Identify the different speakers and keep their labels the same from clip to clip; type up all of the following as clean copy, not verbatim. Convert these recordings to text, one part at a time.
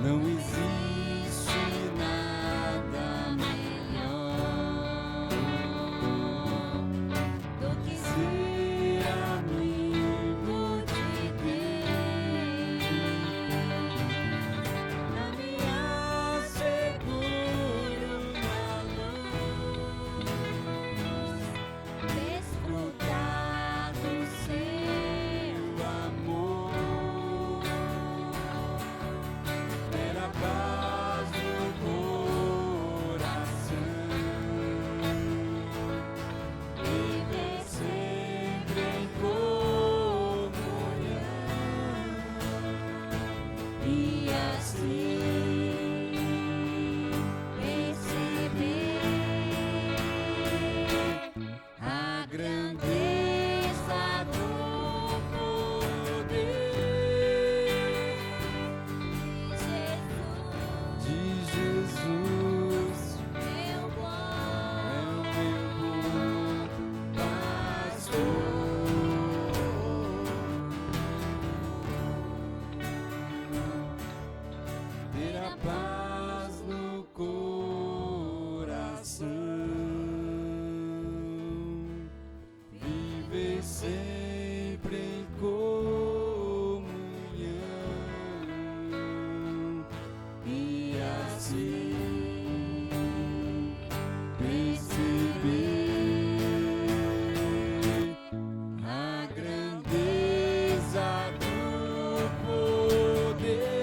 Speaker 1: Não existe nada melhor do que ser amigo de Deus. Caminhar seguro na luz, desfrutar do seu amor, ter a paz no coração, viver sempre em comunhão e assim perceber a grandeza do poder de Jesus, meu bom pastor. Ter a paz no coração, viver sempre em comunhão e assim perceber a grandeza do poder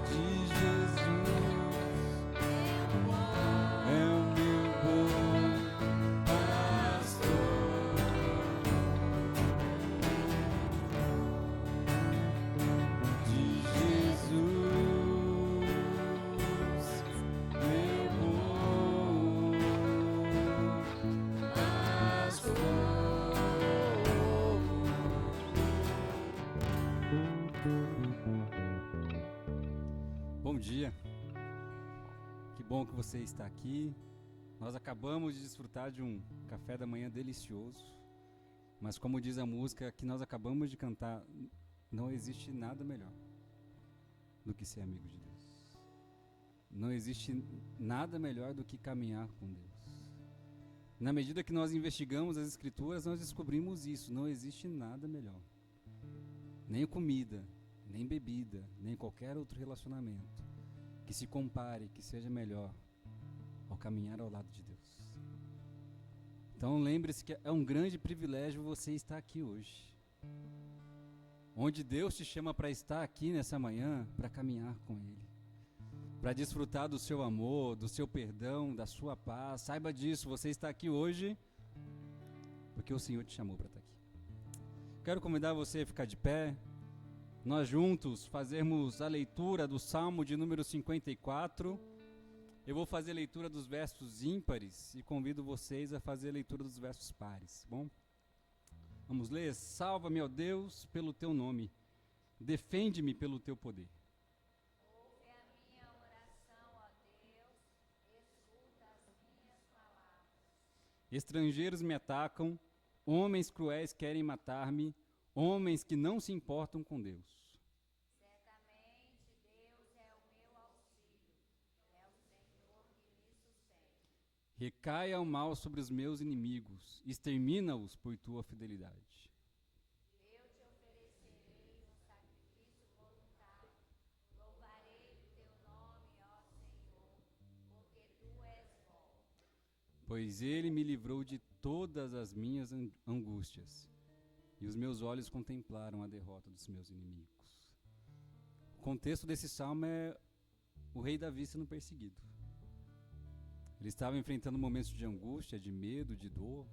Speaker 1: de Jesus, é o meu bom pastor. De Jesus, meu bom pastor. Bom dia, que bom que você está aqui. Nós acabamos de desfrutar de um café da manhã delicioso, mas como diz a música que nós acabamos de cantar, não existe nada melhor do que ser amigo de Deus. Não existe nada melhor do que caminhar com Deus. Na medida que nós investigamos as Escrituras, nós descobrimos isso. Não existe nada melhor. Nem comida, nem bebida, nem qualquer outro relacionamento que se compare, que seja melhor ao caminhar ao lado de Deus. Então lembre-se que é um grande privilégio você estar aqui hoje, onde Deus te chama para estar aqui nessa manhã, para caminhar com Ele, para desfrutar do seu amor, do seu perdão, da sua paz. Saiba disso, você está aqui hoje porque o Senhor te chamou para estar aqui. Quero convidar você a ficar de pé, nós juntos fazermos a leitura do Salmo de número 54. Eu vou fazer a leitura dos versos ímpares e convido vocês a fazer a leitura dos versos pares, bom? Vamos ler. Salva-me, ó Deus, pelo teu nome, defende-me pelo teu poder.
Speaker 2: Ouve a minha oração, ó Deus, escuta as minhas palavras.
Speaker 1: Estrangeiros me atacam, homens cruéis querem matar-me, homens que não se importam com Deus.
Speaker 2: Certamente Deus é o meu auxílio, é o Senhor que me sustenta.
Speaker 1: Recaia o mal sobre os meus inimigos, extermina-os por tua fidelidade.
Speaker 2: Eu te oferecerei um sacrifício voluntário, louvarei o teu nome, ó Senhor, porque tu és bom.
Speaker 1: Pois ele me livrou de todas as minhas angústias, e os meus olhos contemplaram a derrota dos meus inimigos. O contexto desse salmo é o rei Davi sendo perseguido. Ele estava enfrentando momentos de angústia, de medo, de dor.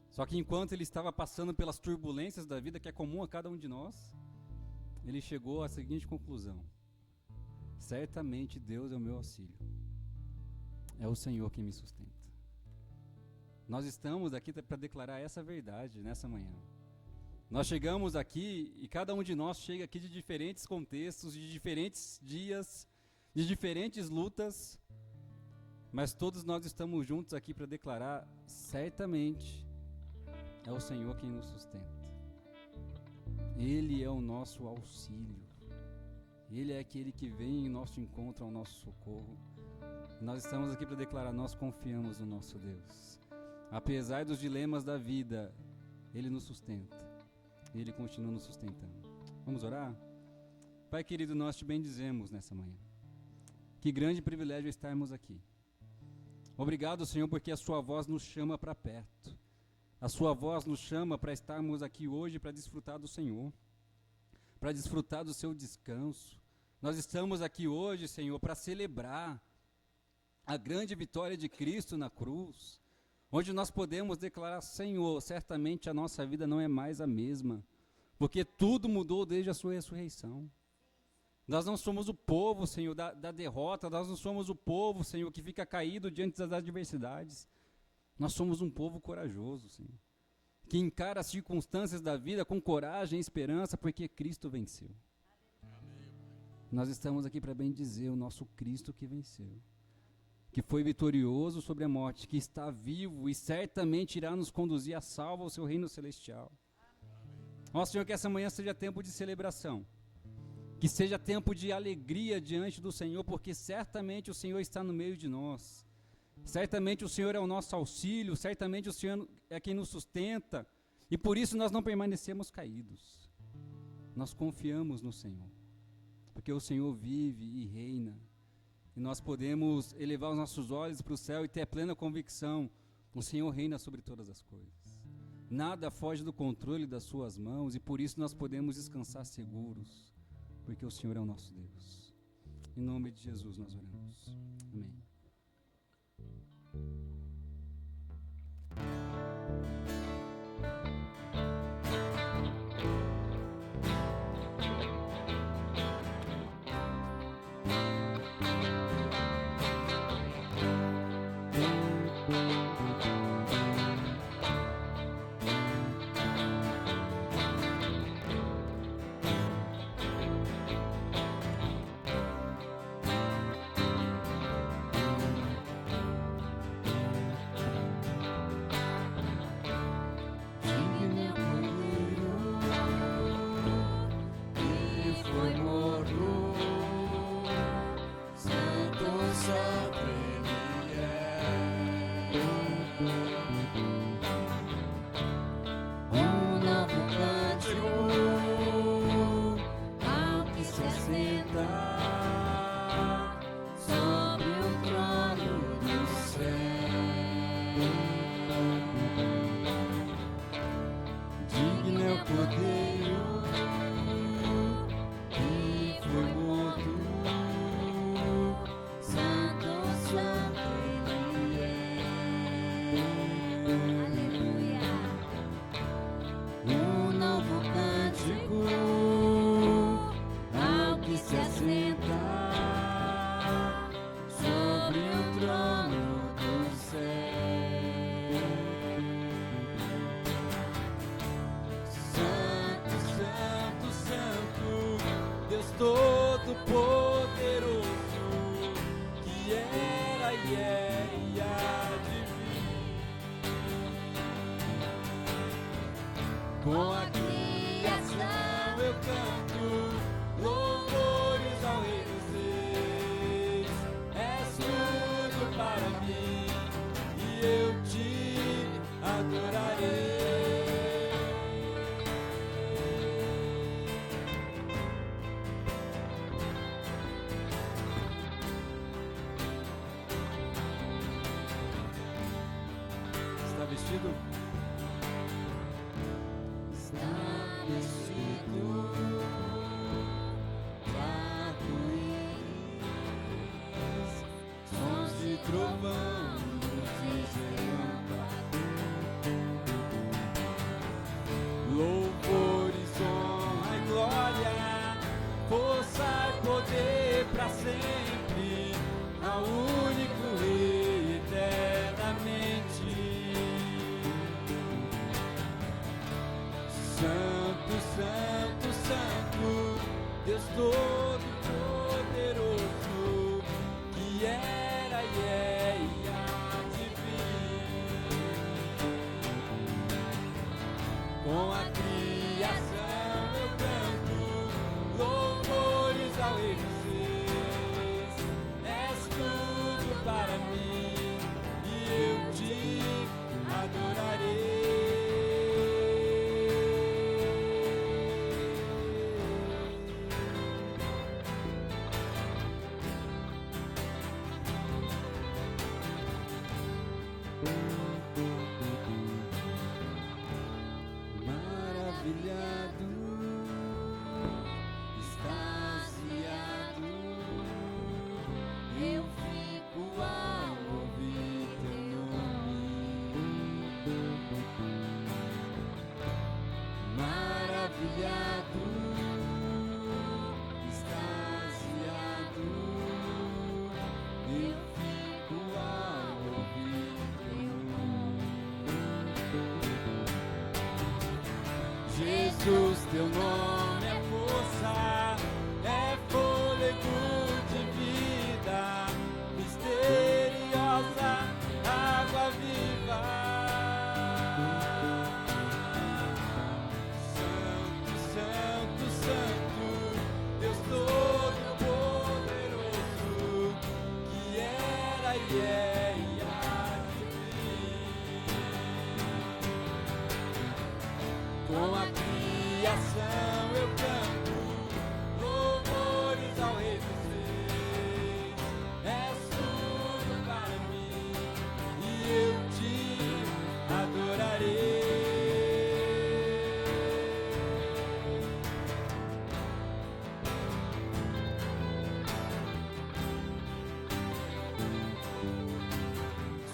Speaker 1: Só que enquanto ele estava passando pelas turbulências da vida, que é comum a cada um de nós, ele chegou à seguinte conclusão: certamente Deus é o meu auxílio. É o Senhor quem me sustenta. Nós estamos aqui para declarar essa verdade nessa manhã. Nós chegamos aqui e cada um de nós chega aqui de diferentes contextos, de diferentes dias, de diferentes lutas, mas todos nós estamos juntos aqui para declarar: certamente é o Senhor quem nos sustenta. Ele é o nosso auxílio. Ele é aquele que vem em nosso encontro, ao nosso socorro. Nós estamos aqui para declarar: nós confiamos no nosso Deus. Apesar dos dilemas da vida, Ele nos sustenta. Ele continua nos sustentando. Vamos orar? Pai querido, nós te bendizemos nessa manhã. Que grande privilégio estarmos aqui. Obrigado, Senhor, porque a sua voz nos chama para perto. A sua voz nos chama para estarmos aqui hoje para desfrutar do Senhor, para desfrutar do seu descanso. Nós estamos aqui hoje, Senhor, para celebrar a grande vitória de Cristo na cruz, onde nós podemos declarar: Senhor, certamente a nossa vida não é mais a mesma, porque tudo mudou desde a sua ressurreição. Nós não somos o povo, Senhor, da derrota, nós não somos o povo, Senhor, que fica caído diante das adversidades. Nós somos um povo corajoso, Senhor, que encara as circunstâncias da vida com coragem e esperança, porque Cristo venceu. Nós estamos aqui para bendizer o nosso Cristo que venceu, que foi vitorioso sobre a morte, que está vivo e certamente irá nos conduzir a salvo ao seu reino celestial. Ó Senhor, que essa manhã seja tempo de celebração, que seja tempo de alegria diante do Senhor, porque certamente o Senhor está no meio de nós. Certamente o Senhor é o nosso auxílio, certamente o Senhor é quem nos sustenta, e por isso nós não permanecemos caídos. Nós confiamos no Senhor, porque o Senhor vive e reina, e nós podemos elevar os nossos olhos para o céu e ter a plena convicção: o Senhor reina sobre todas as coisas. Nada foge do controle das suas mãos, e por isso nós podemos descansar seguros, porque o Senhor é o nosso Deus. Em nome de Jesus nós oramos. Amém.
Speaker 2: Com a criação eu canto louvores ao Rei dos Reis. És tudo para mim e eu te adorarei.
Speaker 1: Está vestido?
Speaker 2: Louvores, honra e glória, força e poder para sempre, ao único Rei eternamente. Santo, Santo.
Speaker 1: extasiado, eu fico ao ouvir teu nome. Jesus, teu nome é força, é fôlego de vida, misteriosa água viva. Santo, Santo, Santo, Deus Todo-Poderoso, que era e é e há de vir. Com a criação eu canto louvores ao Rei dos Reis. És tudo para mim e eu te adorarei.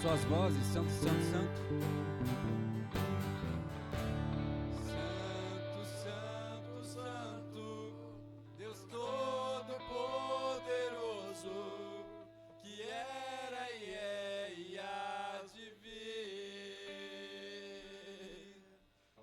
Speaker 1: Suas vozes, Santo, Santo, Santo. Santo, Santo, Santo, Deus Todo-Poderoso, que era e é e há de vir.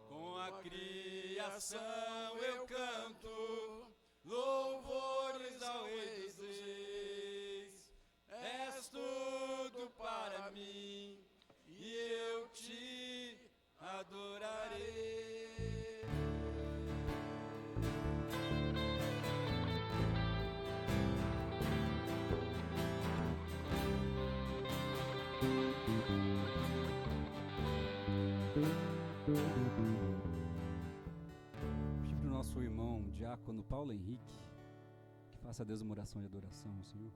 Speaker 1: Com a criação eu canto louvores ao Rei dos Reis. És tudo para mim e eu te adorarei. Pedir para o nosso irmão diácono Paulo Henrique que faça a Deus uma oração de adoração ao Senhor.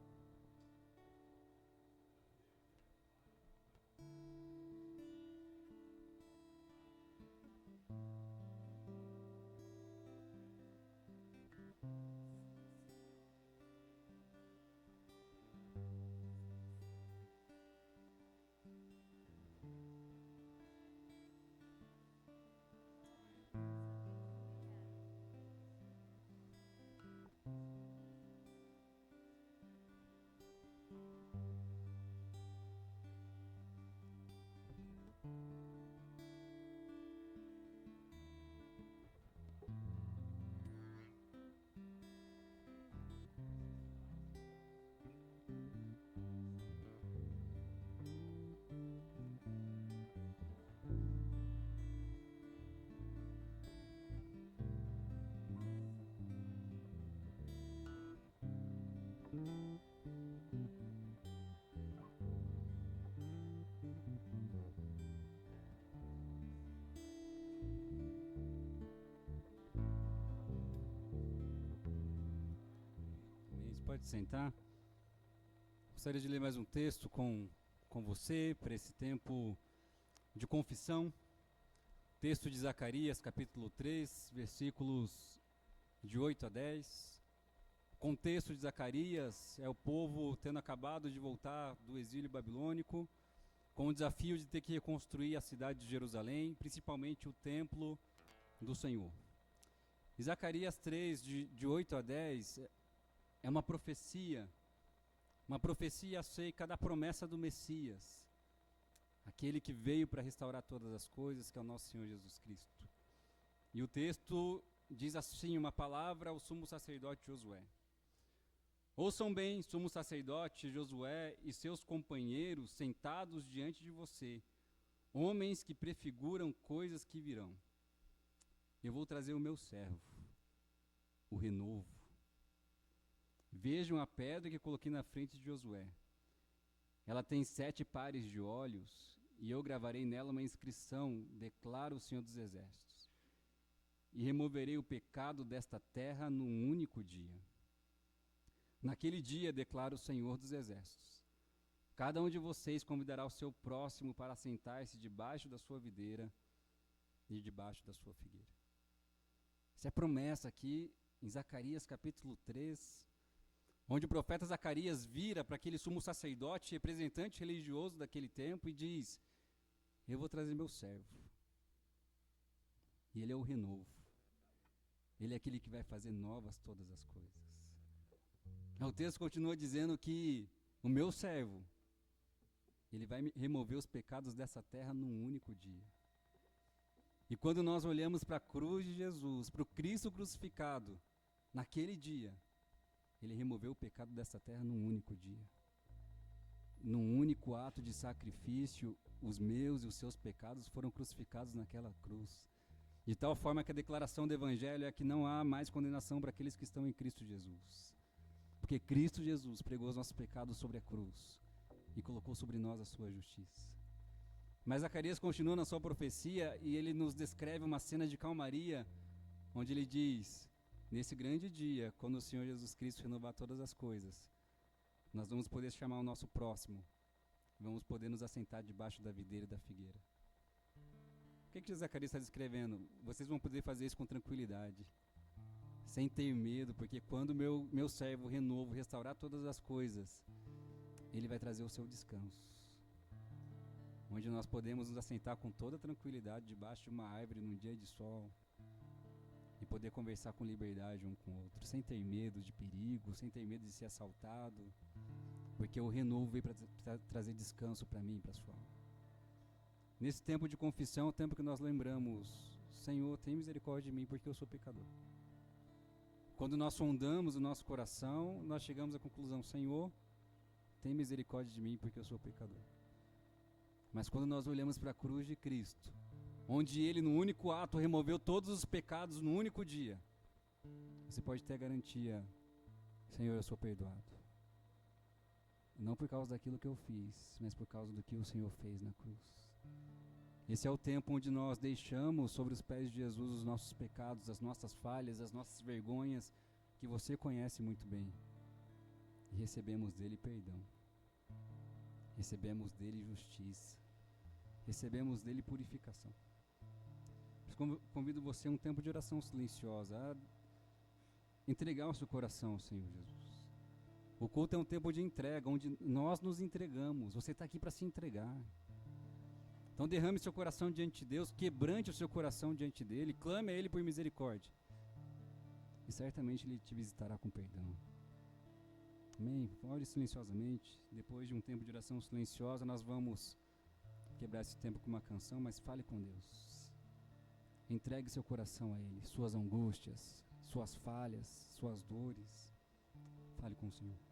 Speaker 1: Pode sentar. Gostaria de ler mais um texto com você para esse tempo de confissão. Texto de Zacarias, capítulo 3, versículos de 8 a 10. O contexto de Zacarias é o povo tendo acabado de voltar do exílio babilônico, com o desafio de ter que reconstruir a cidade de Jerusalém, principalmente o templo do Senhor. E Zacarias 3, de 8 a 10, é uma profecia acerca da promessa do Messias, aquele que veio para restaurar todas as coisas, que é o nosso Senhor Jesus Cristo. E o texto diz assim, uma palavra ao sumo sacerdote Josué. Ouçam bem, sumo sacerdote Josué e seus companheiros sentados diante de você, homens que prefiguram coisas que virão. Eu vou trazer o meu servo, o renovo. Vejam a pedra que coloquei na frente de Josué. Ela tem 7 pares de olhos, e eu gravarei nela uma inscrição, declara o Senhor dos Exércitos. E removerei o pecado desta terra num único dia. Naquele dia, declara o Senhor dos Exércitos, cada um de vocês convidará o seu próximo para sentar-se debaixo da sua videira e debaixo da sua figueira. Essa é a promessa aqui em Zacarias capítulo 3, onde o profeta Zacarias vira para aquele sumo sacerdote, representante religioso daquele tempo, e diz: eu vou trazer meu servo. E ele é o renovo. Ele é aquele que vai fazer novas todas as coisas. O texto continua dizendo que o meu servo, ele vai remover os pecados dessa terra num único dia. E quando nós olhamos para a cruz de Jesus, para o Cristo crucificado, naquele dia, ele removeu o pecado dessa terra num único dia. Num único ato de sacrifício, os meus e os seus pecados foram crucificados naquela cruz. De tal forma que a declaração do Evangelho é que não há mais condenação para aqueles que estão em Cristo Jesus. Porque Cristo Jesus pregou os nossos pecados sobre a cruz e colocou sobre nós a sua justiça. Mas Zacarias continua na sua profecia e ele nos descreve uma cena de calmaria, onde ele diz: nesse grande dia, quando o Senhor Jesus Cristo renovar todas as coisas, nós vamos poder chamar o nosso próximo, vamos poder nos assentar debaixo da videira e da figueira. O que Zacarias está descrevendo? Vocês vão poder fazer isso com tranquilidade, sem ter medo, porque quando meu servo renovo, restaurar todas as coisas, ele vai trazer o seu descanso, onde nós podemos nos assentar com toda tranquilidade debaixo de uma árvore num dia de sol e poder conversar com liberdade um com o outro, sem ter medo de perigo, sem ter medo de ser assaltado, porque o renovo veio para trazer descanso para mim e para a sua alma. Nesse tempo de confissão, o tempo que nós lembramos: Senhor, tem misericórdia de mim porque eu sou pecador. Quando nós sondamos o nosso coração, nós chegamos à conclusão: Senhor, tem misericórdia de mim porque eu sou pecador. Mas quando nós olhamos para a cruz de Cristo, onde Ele, no único ato, removeu todos os pecados no único dia, você pode ter a garantia: Senhor, eu sou perdoado. Não por causa daquilo que eu fiz, mas por causa do que o Senhor fez na cruz. Esse é o tempo onde nós deixamos sobre os pés de Jesus os nossos pecados, as nossas falhas, as nossas vergonhas, que você conhece muito bem. E recebemos dele perdão. Recebemos dele justiça. Recebemos dele purificação. Convido você a um tempo de oração silenciosa, a entregar o seu coração ao Senhor Jesus. O culto é um tempo de entrega, onde nós nos entregamos. Você está aqui para se entregar. Então derrame seu coração diante de Deus, quebrante o seu coração diante dele, clame a Ele por misericórdia. E certamente Ele te visitará com perdão. Amém? Ore silenciosamente. Depois de um tempo de oração silenciosa, nós vamos quebrar esse tempo com uma canção, mas fale com Deus. Entregue seu coração a Ele, suas angústias, suas falhas, suas dores. Fale com o Senhor.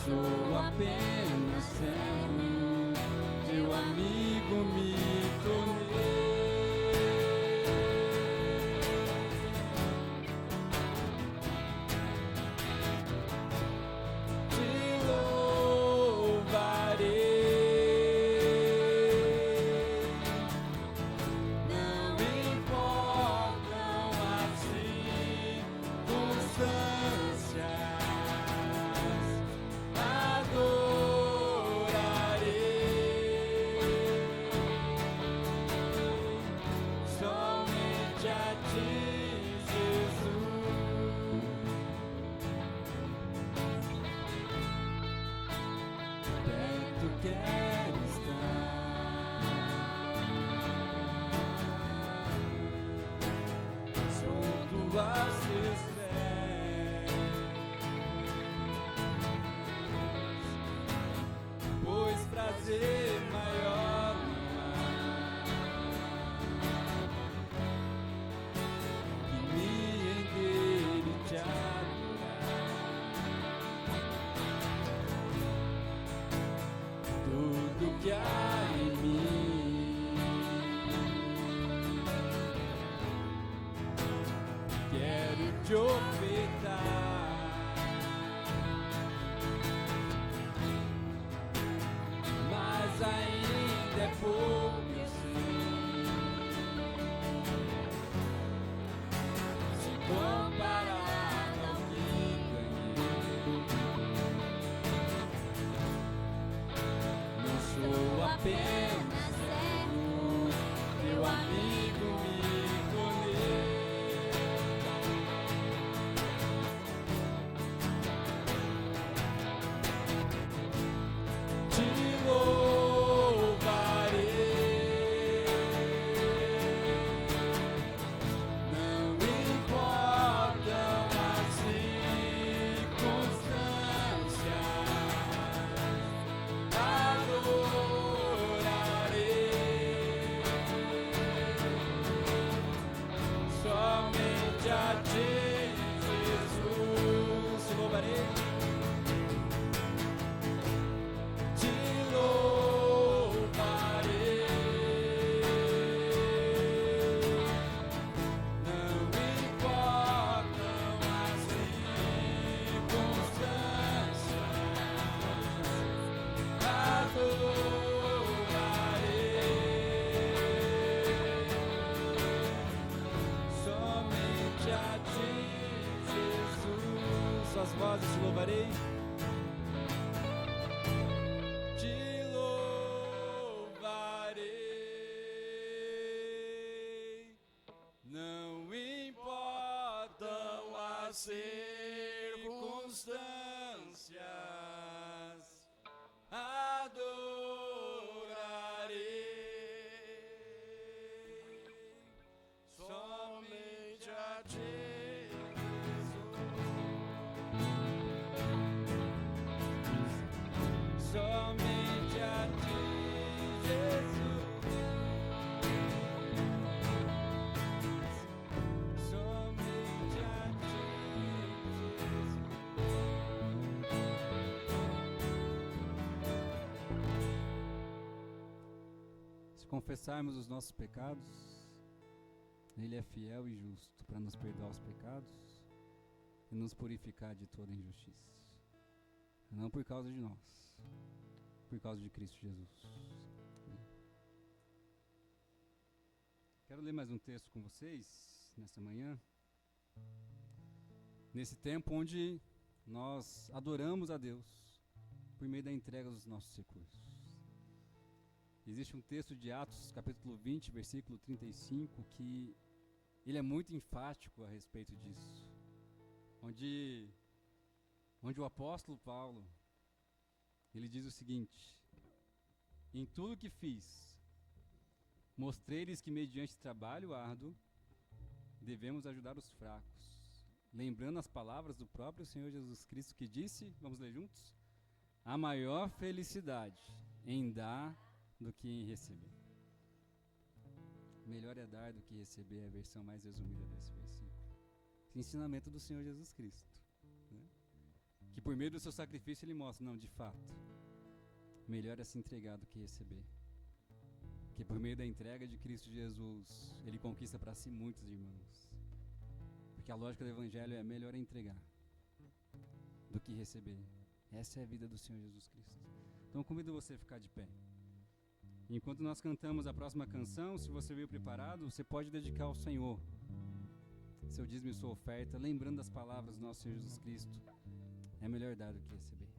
Speaker 1: sou apenas servo, teu amigo me tornei. Te ofertar, mas ainda é pouco, eu sei, se comparado ao que ganhei. Não sou apenas servo, teu amigo me tornei. Suas vozes te louvarei, te louvarei. Não importam as circunstâncias, adorarei somente a ti. Somente a ti, Jesus. Somente a ti, Jesus. Se confessarmos os nossos pecados, Ele é fiel e justo para nos perdoar os pecados e nos purificar de toda injustiça. Não por causa de nós, por causa de Cristo Jesus. Quero ler mais um texto com vocês nesta manhã. Nesse tempo onde nós adoramos a Deus por meio da entrega dos nossos recursos. Existe um texto de Atos, capítulo 20, versículo 35, que ele é muito enfático a respeito disso. Onde o apóstolo Paulo, ele diz o seguinte: em tudo que fiz, mostrei-lhes que mediante trabalho árduo, devemos ajudar os fracos, lembrando as palavras do próprio Senhor Jesus Cristo que disse, vamos ler juntos? A maior felicidade em dar do que em receber. Melhor é dar do que receber, é a versão mais resumida desse versículo. Esse ensinamento do Senhor Jesus Cristo, né? que por meio do seu sacrifício ele mostra, não, de fato, melhor é se entregar do que receber. Que por meio da entrega de Cristo Jesus, ele conquista para si muitos irmãos. Porque a lógica do evangelho é melhor é entregar do que receber. Essa é a vida do Senhor Jesus Cristo. Então convido você a ficar de pé. Enquanto nós cantamos a próxima canção, se você veio preparado, você pode dedicar ao Senhor seu dízimo e sua oferta, lembrando das palavras do nosso Senhor Jesus Cristo. É melhor dar do que receber.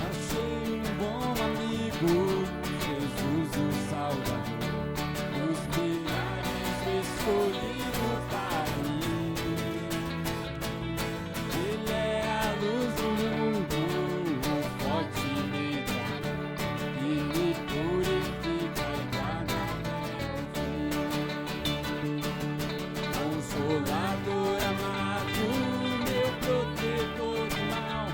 Speaker 1: Achei um bom amigo, Jesus o Salvador, dos milhares escolhido para mim. Ele é a luz do mundo, o forte líder, que me purifica e guarda até o fim. Consolador amado, meu protetor do mal,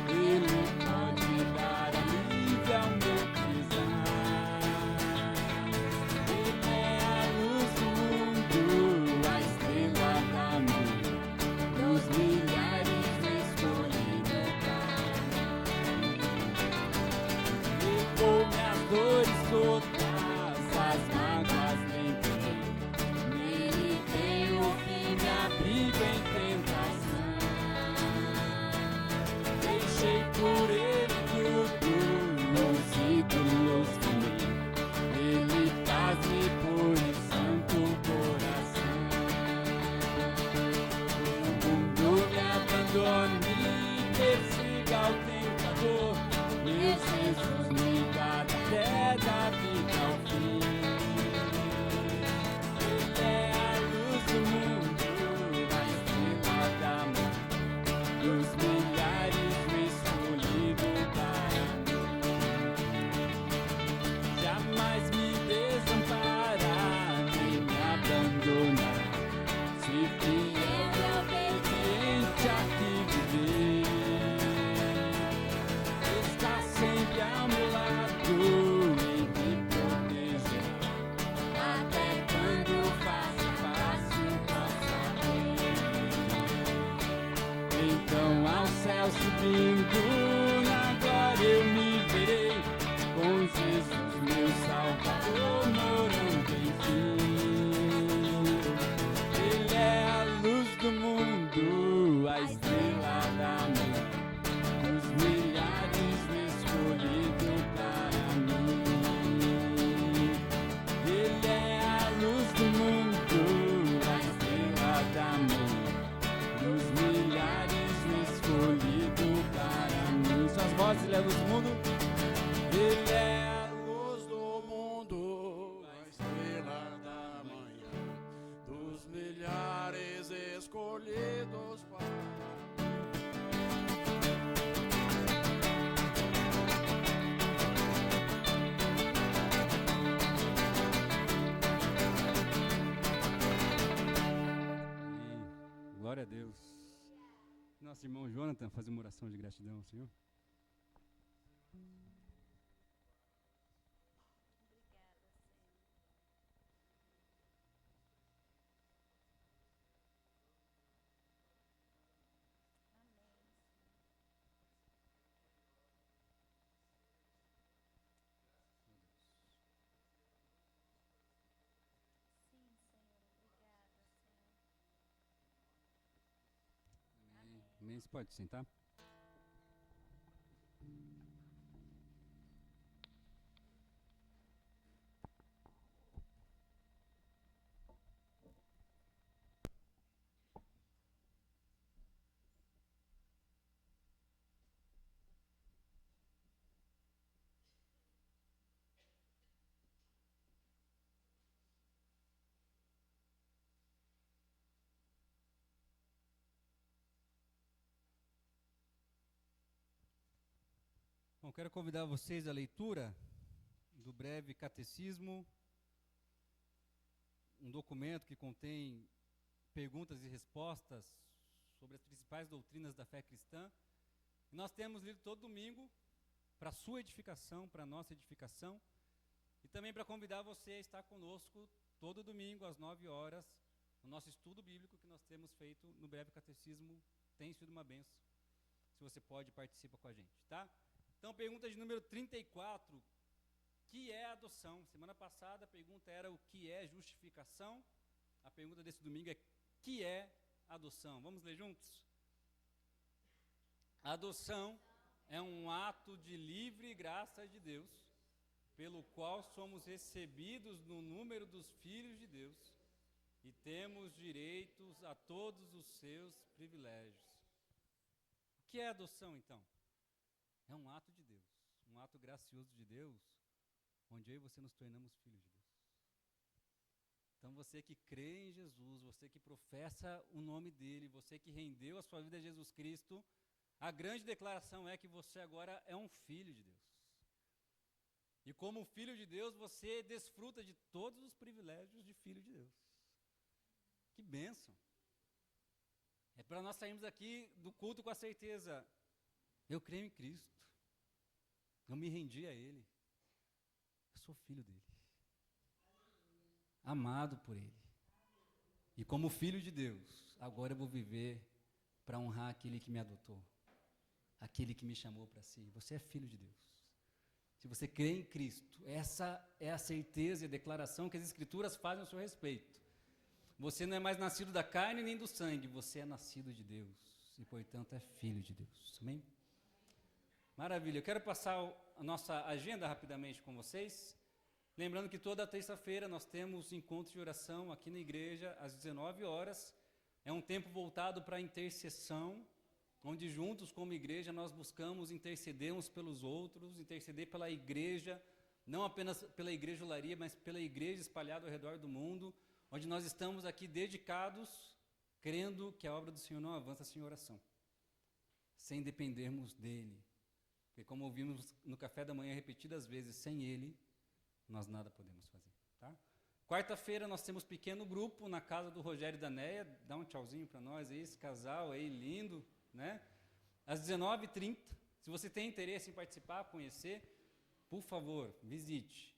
Speaker 1: ele pode dar alívio ao meu pesar. Ele é a luz do mundo, a estrela da manhã, dos milhares escolhido para mim. Levou minhas dores todas, as mágoas nem tem. Nele tenho fim, me abrigo em tentação. Deixei por ele tudo, os ídolos também. Ele faz-me por em santo coração. O mundo me abandone, persiga o tentador. Meu Jesus me guarda até da vida ao fim. Ele é a luz do mundo, a estrela da manhã, dos milhares o escolhido para mim. Jamais me desamparar, nem me abandonará. Se fiel e obediente aqui viver, está sempre ao meu lado e me protegerá. Até quando fácil possa ver. Então ao céu subindo, na glória eu me verei, com Jesus meu Salvador morando enfim. Ele é a luz do mundo, a estrela da manhã, dos milhares o escolhido para mim. Ele é a luz do mundo, a estrela da manhã, dos milhares o escolhido para mim. Suas vozes, ele é a luz do mundo. Ele é a
Speaker 3: Luz do mundo, a estrela da manhã, dos milhares escolhidos para
Speaker 1: E glória a Deus. Nosso irmão Jonathan, fazer uma oração de gratidão ao Senhor.
Speaker 2: Sim, Senhor. Obrigada, Senhor.
Speaker 1: Amém. Amém. Você pode sentar? Bom, quero convidar vocês à leitura do breve catecismo, um documento que contém perguntas e respostas sobre as principais doutrinas da fé cristã. E nós temos lido todo domingo para a sua edificação, para a nossa edificação, e também para convidar você a estar conosco todo domingo às 9 horas, no nosso estudo bíblico que nós temos feito no breve catecismo. Tem sido uma bênção. Se você pode, participa com a gente, tá? Então, pergunta de número 34, que é adoção? Semana passada a pergunta era o que é justificação. A pergunta desse domingo é que é adoção? Vamos ler juntos? Adoção é um ato de livre graça de Deus, pelo qual somos recebidos no número dos filhos de Deus e temos direitos a todos os seus privilégios. O que é adoção, então? É um ato de Deus, um ato gracioso de Deus, onde eu e você nos tornamos filhos de Deus. Então você que crê em Jesus, você que professa o nome dele, você que rendeu a sua vida a Jesus Cristo, a grande declaração é que você agora é um filho de Deus. E como filho de Deus, você desfruta de todos os privilégios de filho de Deus. Que bênção! É para nós sairmos aqui do culto com a certeza: eu creio em Cristo, eu me rendi a Ele, eu sou filho dele, amado por Ele. E como filho de Deus, agora eu vou viver para honrar aquele que me adotou, aquele que me chamou para si. Você é filho de Deus. Se você crê em Cristo, essa é a certeza e a declaração que as Escrituras fazem ao seu respeito. Você não é mais nascido da carne nem do sangue, você é nascido de Deus e, portanto, é filho de Deus. Amém? Maravilha. Eu quero passar a nossa agenda rapidamente com vocês. Lembrando que toda terça-feira nós temos encontro de oração aqui na igreja às 19 horas. É um tempo voltado para a intercessão, onde juntos como igreja nós buscamos interceder uns pelos outros, interceder pela igreja, não apenas pela igreja Olaria, mas pela igreja espalhada ao redor do mundo, onde nós estamos aqui dedicados, crendo que a obra do Senhor não avança sem oração, sem dependermos dEle. Porque como ouvimos no café da manhã repetidas vezes, sem Ele, nós nada podemos fazer. Tá? Quarta-feira nós temos pequeno grupo na casa do Rogério e da Neia. Dá um tchauzinho para nós aí, esse casal aí lindo, né? Às 19h30. Se você tem interesse em participar, conhecer, por favor, visite.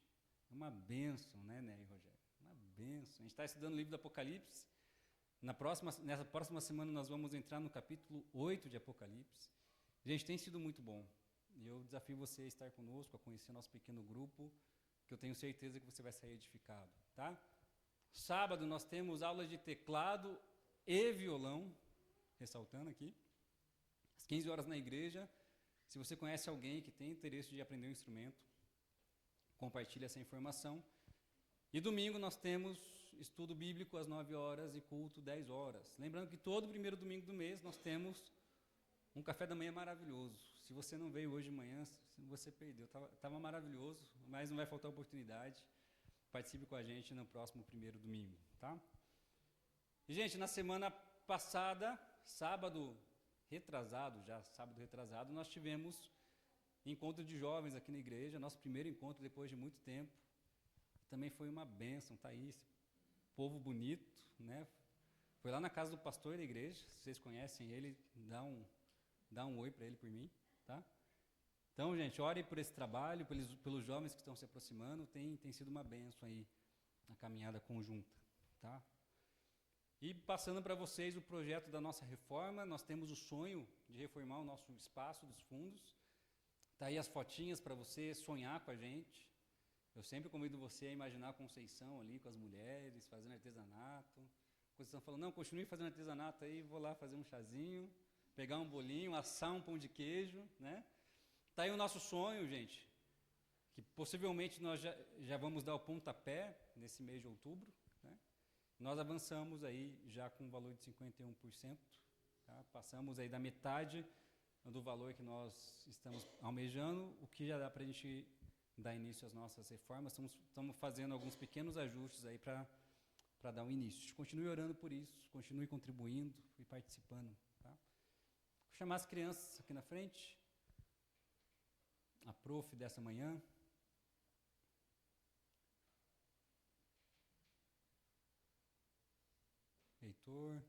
Speaker 1: É uma bênção, né, Neia e Rogério? Uma bênção. A gente está estudando o livro do Apocalipse. Nessa próxima semana nós vamos entrar no capítulo 8 de Apocalipse. Gente, tem sido muito bom. E eu desafio você a estar conosco, a conhecer nosso pequeno grupo, que eu tenho certeza que você vai sair edificado, tá? Sábado nós temos aulas de teclado e violão, ressaltando aqui, às 15 horas na igreja. Se você conhece alguém que tem interesse de aprender um instrumento, compartilhe essa informação. E domingo nós temos estudo bíblico às 9 horas e culto 10 horas. Lembrando que todo primeiro domingo do mês nós temos um café da manhã maravilhoso. Se você não veio hoje de manhã, você perdeu. Estava maravilhoso, mas não vai faltar oportunidade. Participe com a gente no próximo primeiro domingo, tá? E, gente, na semana passada, sábado retrasado, nós tivemos encontro de jovens aqui na igreja, nosso primeiro encontro depois de muito tempo. Também foi uma bênção, tá aí, esse povo bonito, né? Foi lá na casa do pastor da igreja, se vocês conhecem ele, dá um oi para ele por mim, tá? Então, gente, ore por esse trabalho, pelos jovens que estão se aproximando, tem sido uma bênção aí, a caminhada conjunta, tá? E passando para vocês o projeto da nossa reforma, nós temos o sonho de reformar o nosso espaço dos fundos. Tá aí as fotinhas para você sonhar com a gente. Eu sempre convido você a imaginar a Conceição ali com as mulheres, fazendo artesanato. A Conceição falou, não, continue fazendo artesanato aí, vou lá fazer um chazinho, pegar um bolinho, assar um pão de queijo, né? Tá aí o nosso sonho, gente, que possivelmente nós já vamos dar o pontapé nesse mês de outubro, né? Nós avançamos aí já com um valor de 51%, tá? Passamos aí da metade do valor que nós estamos almejando, o que já dá para a gente dar início às nossas reformas. Estamos fazendo alguns pequenos ajustes aí para dar um início. Continue orando por isso, continue contribuindo e participando, tá? Vou chamar as crianças aqui na frente. A prof dessa manhã. protetor.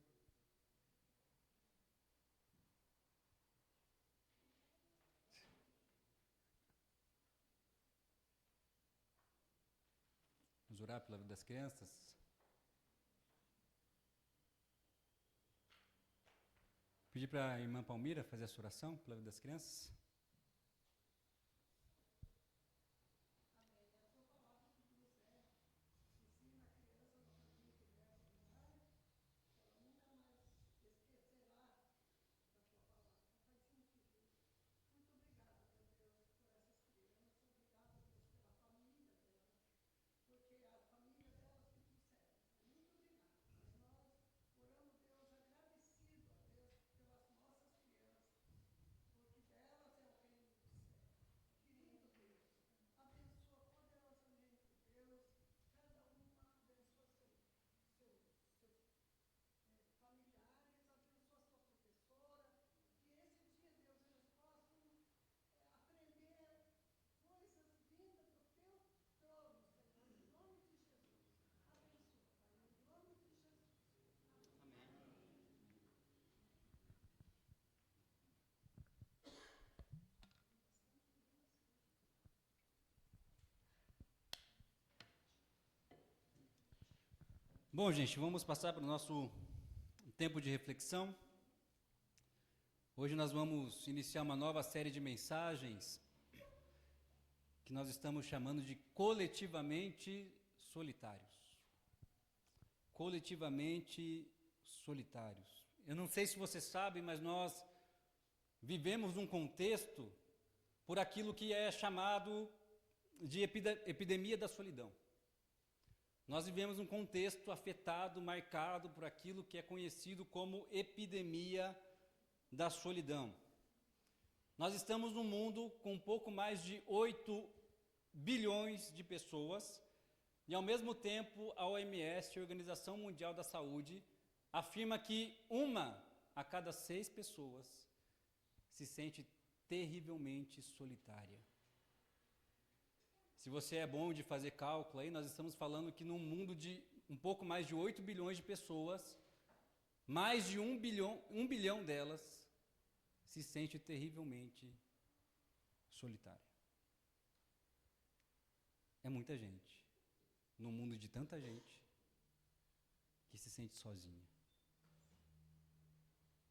Speaker 1: Vamos orar pela vida das crianças. Pedir para a irmã Palmira fazer essa oração pela vida das crianças. Bom, gente, vamos passar para o nosso tempo de reflexão. Hoje nós vamos iniciar uma nova série de mensagens que nós estamos chamando de coletivamente solitários. Coletivamente solitários. Eu não sei se você sabe, mas nós vivemos num contexto por aquilo que é chamado de epidemia da solidão. Nós vivemos um contexto afetado, marcado por aquilo que é conhecido como epidemia da solidão. Nós estamos num mundo com um pouco mais de 8 bilhões de pessoas e, ao mesmo tempo, a OMS, a Organização Mundial da Saúde, afirma que 1 a cada 6 pessoas se sente terrivelmente solitária. Se você é bom de fazer cálculo aí, nós estamos falando que num mundo de um pouco mais de 8 bilhões de pessoas, mais de 1 bilhão delas se sente terrivelmente solitária. É muita gente, num mundo de tanta gente, que se sente sozinha.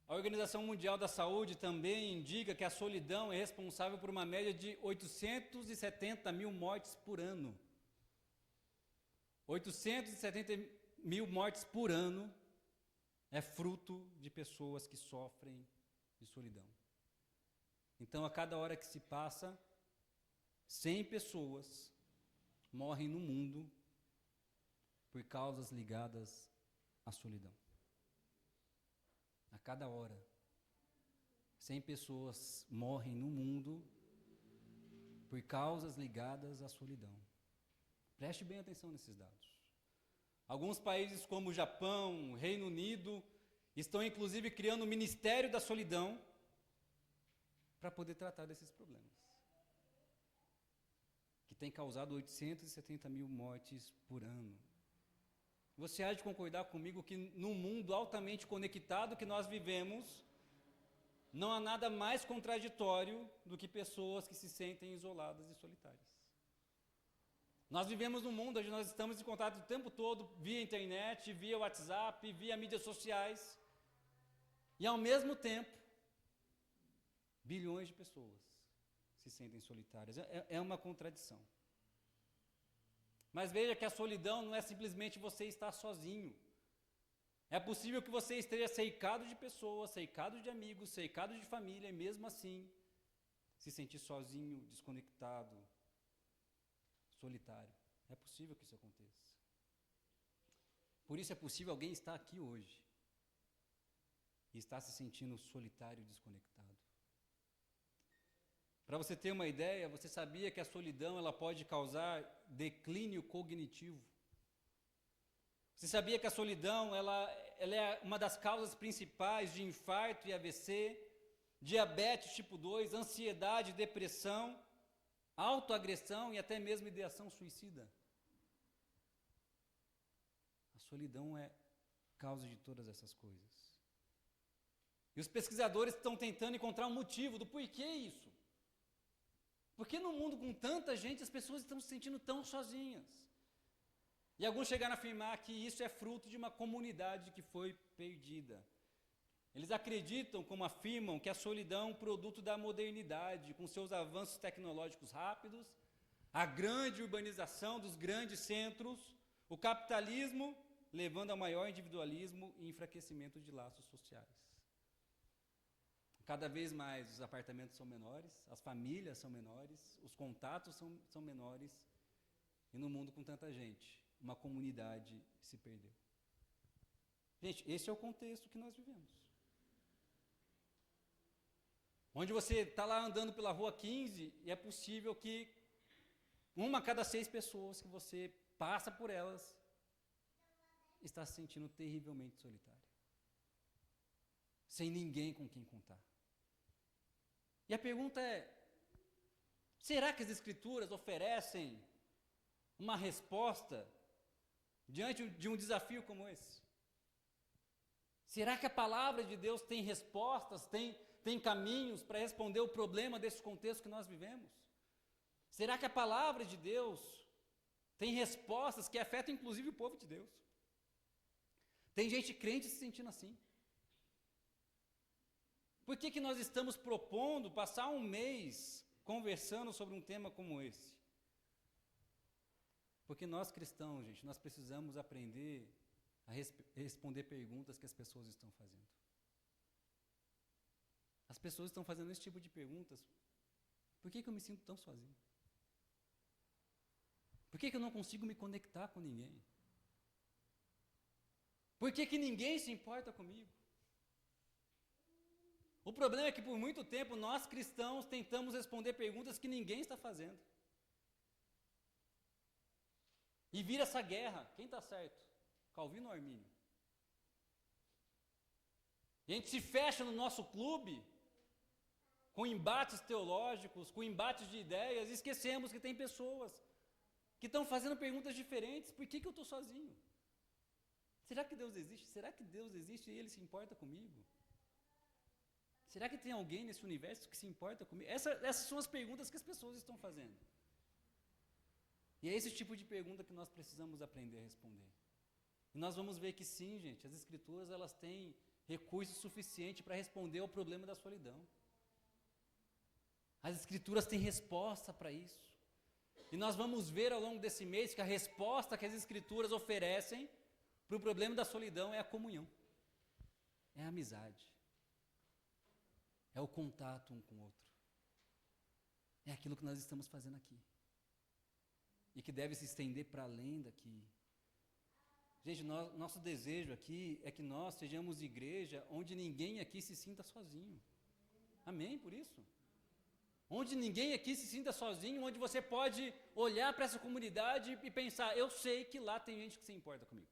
Speaker 1: A Organização Mundial da Saúde também indica que a solidão é responsável por uma média de 870 mil mortes por ano. 870 mil mortes por ano é fruto de pessoas que sofrem de solidão. Então, a cada hora que se passa, 100 pessoas morrem no mundo por causas ligadas à solidão. A cada hora, 100 pessoas morrem no mundo por causas ligadas à solidão. Preste bem atenção nesses dados. Alguns países como o Japão, Reino Unido, estão inclusive criando o Ministério da Solidão para poder tratar desses problemas, que tem causado 870 mil mortes por ano. Você há de concordar comigo que num mundo altamente conectado que nós vivemos, não há nada mais contraditório do que pessoas que se sentem isoladas e solitárias. Nós vivemos num mundo onde nós estamos em contato o tempo todo via internet, via WhatsApp, via mídias sociais, e ao mesmo tempo, bilhões de pessoas se sentem solitárias. É uma contradição. Mas veja que a solidão não é simplesmente você estar sozinho. É possível que você esteja cercado de pessoas, cercado de amigos, cercado de família, e mesmo assim se sentir sozinho, desconectado, solitário. É possível que isso aconteça. Por isso é possível alguém estar aqui hoje e estar se sentindo solitário e desconectado. Para você ter uma ideia, você sabia que a solidão ela pode causar declínio cognitivo? Você sabia que a solidão ela é uma das causas principais de infarto e AVC, diabetes tipo 2, ansiedade, depressão, autoagressão e até mesmo ideação suicida? A solidão é causa de todas essas coisas. E os pesquisadores estão tentando encontrar um motivo do porquê isso. Porque no mundo com tanta gente, as pessoas estão se sentindo tão sozinhas. E alguns chegaram a afirmar que isso é fruto de uma comunidade que foi perdida. Eles acreditam, como afirmam, que a solidão é um produto da modernidade, com seus avanços tecnológicos rápidos, a grande urbanização dos grandes centros, o capitalismo levando ao maior individualismo e enfraquecimento de laços sociais. Cada vez mais os apartamentos são menores, as famílias são menores, os contatos são menores, e no mundo com tanta gente, uma comunidade se perdeu. Gente, esse é o contexto que nós vivemos. Onde você está lá andando pela rua 15 e é possível que uma a cada 6 pessoas que você passa por elas está se sentindo terrivelmente solitária. Sem ninguém com quem contar. E a pergunta é, será que as Escrituras oferecem uma resposta diante de um desafio como esse? Será que a palavra de Deus tem respostas, tem caminhos para responder o problema desse contexto que nós vivemos? Será que a palavra de Deus tem respostas que afetam inclusive o povo de Deus? Tem gente crente se sentindo assim. Por que nós estamos propondo passar um mês conversando sobre um tema como esse? Porque nós cristãos, gente, nós precisamos aprender a responder perguntas que as pessoas estão fazendo. As pessoas estão fazendo esse tipo de perguntas. Por que eu me sinto tão sozinho? Por que eu não consigo me conectar com ninguém? Por que ninguém se importa comigo? O problema é que por muito tempo nós cristãos tentamos responder perguntas que ninguém está fazendo. E vira essa guerra. Quem está certo? Calvino ou Armínio? E a gente se fecha no nosso clube com embates teológicos, com embates de ideias, e esquecemos que tem pessoas que estão fazendo perguntas diferentes. Por que eu estou sozinho? Será que Deus existe? Será que Deus existe e Ele se importa comigo? Será que tem alguém nesse universo que se importa comigo? Essas são as perguntas que as pessoas estão fazendo. E é esse tipo de pergunta que nós precisamos aprender a responder. E nós vamos ver que sim, gente, as Escrituras elas têm recurso suficiente para responder ao problema da solidão. As Escrituras têm resposta para isso. E nós vamos ver ao longo desse mês que a resposta que as Escrituras oferecem para o problema da solidão é a comunhão, é a amizade, é o contato um com o outro. É aquilo que nós estamos fazendo aqui. E que deve se estender para além daqui. Gente, nosso desejo aqui é que nós sejamos igreja onde ninguém aqui se sinta sozinho. Amém por isso? Onde ninguém aqui se sinta sozinho, onde você pode olhar para essa comunidade e pensar, eu sei que lá tem gente que se importa comigo.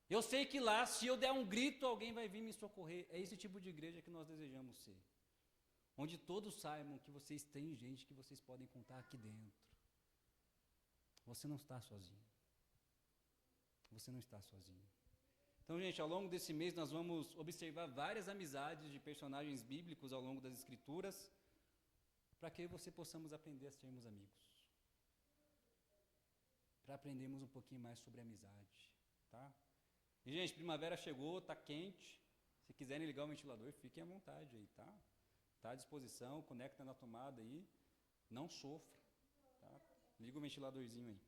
Speaker 1: Eu sei que lá, se eu der um grito, alguém vai vir me socorrer. É esse tipo de igreja que nós desejamos ser. Onde todos saibam que vocês têm gente que vocês podem contar aqui dentro. Você não está sozinho. Você não está sozinho. Então, gente, ao longo desse mês nós vamos observar várias amizades de personagens bíblicos ao longo das Escrituras, para que eu e você possamos aprender a sermos amigos. Para aprendermos um pouquinho mais sobre amizade, tá? E, gente, primavera chegou, está quente. Se quiserem ligar o ventilador, fiquem à vontade aí, tá? Está à disposição, conecta na tomada aí. Não sofra, tá? Liga o ventiladorzinho aí.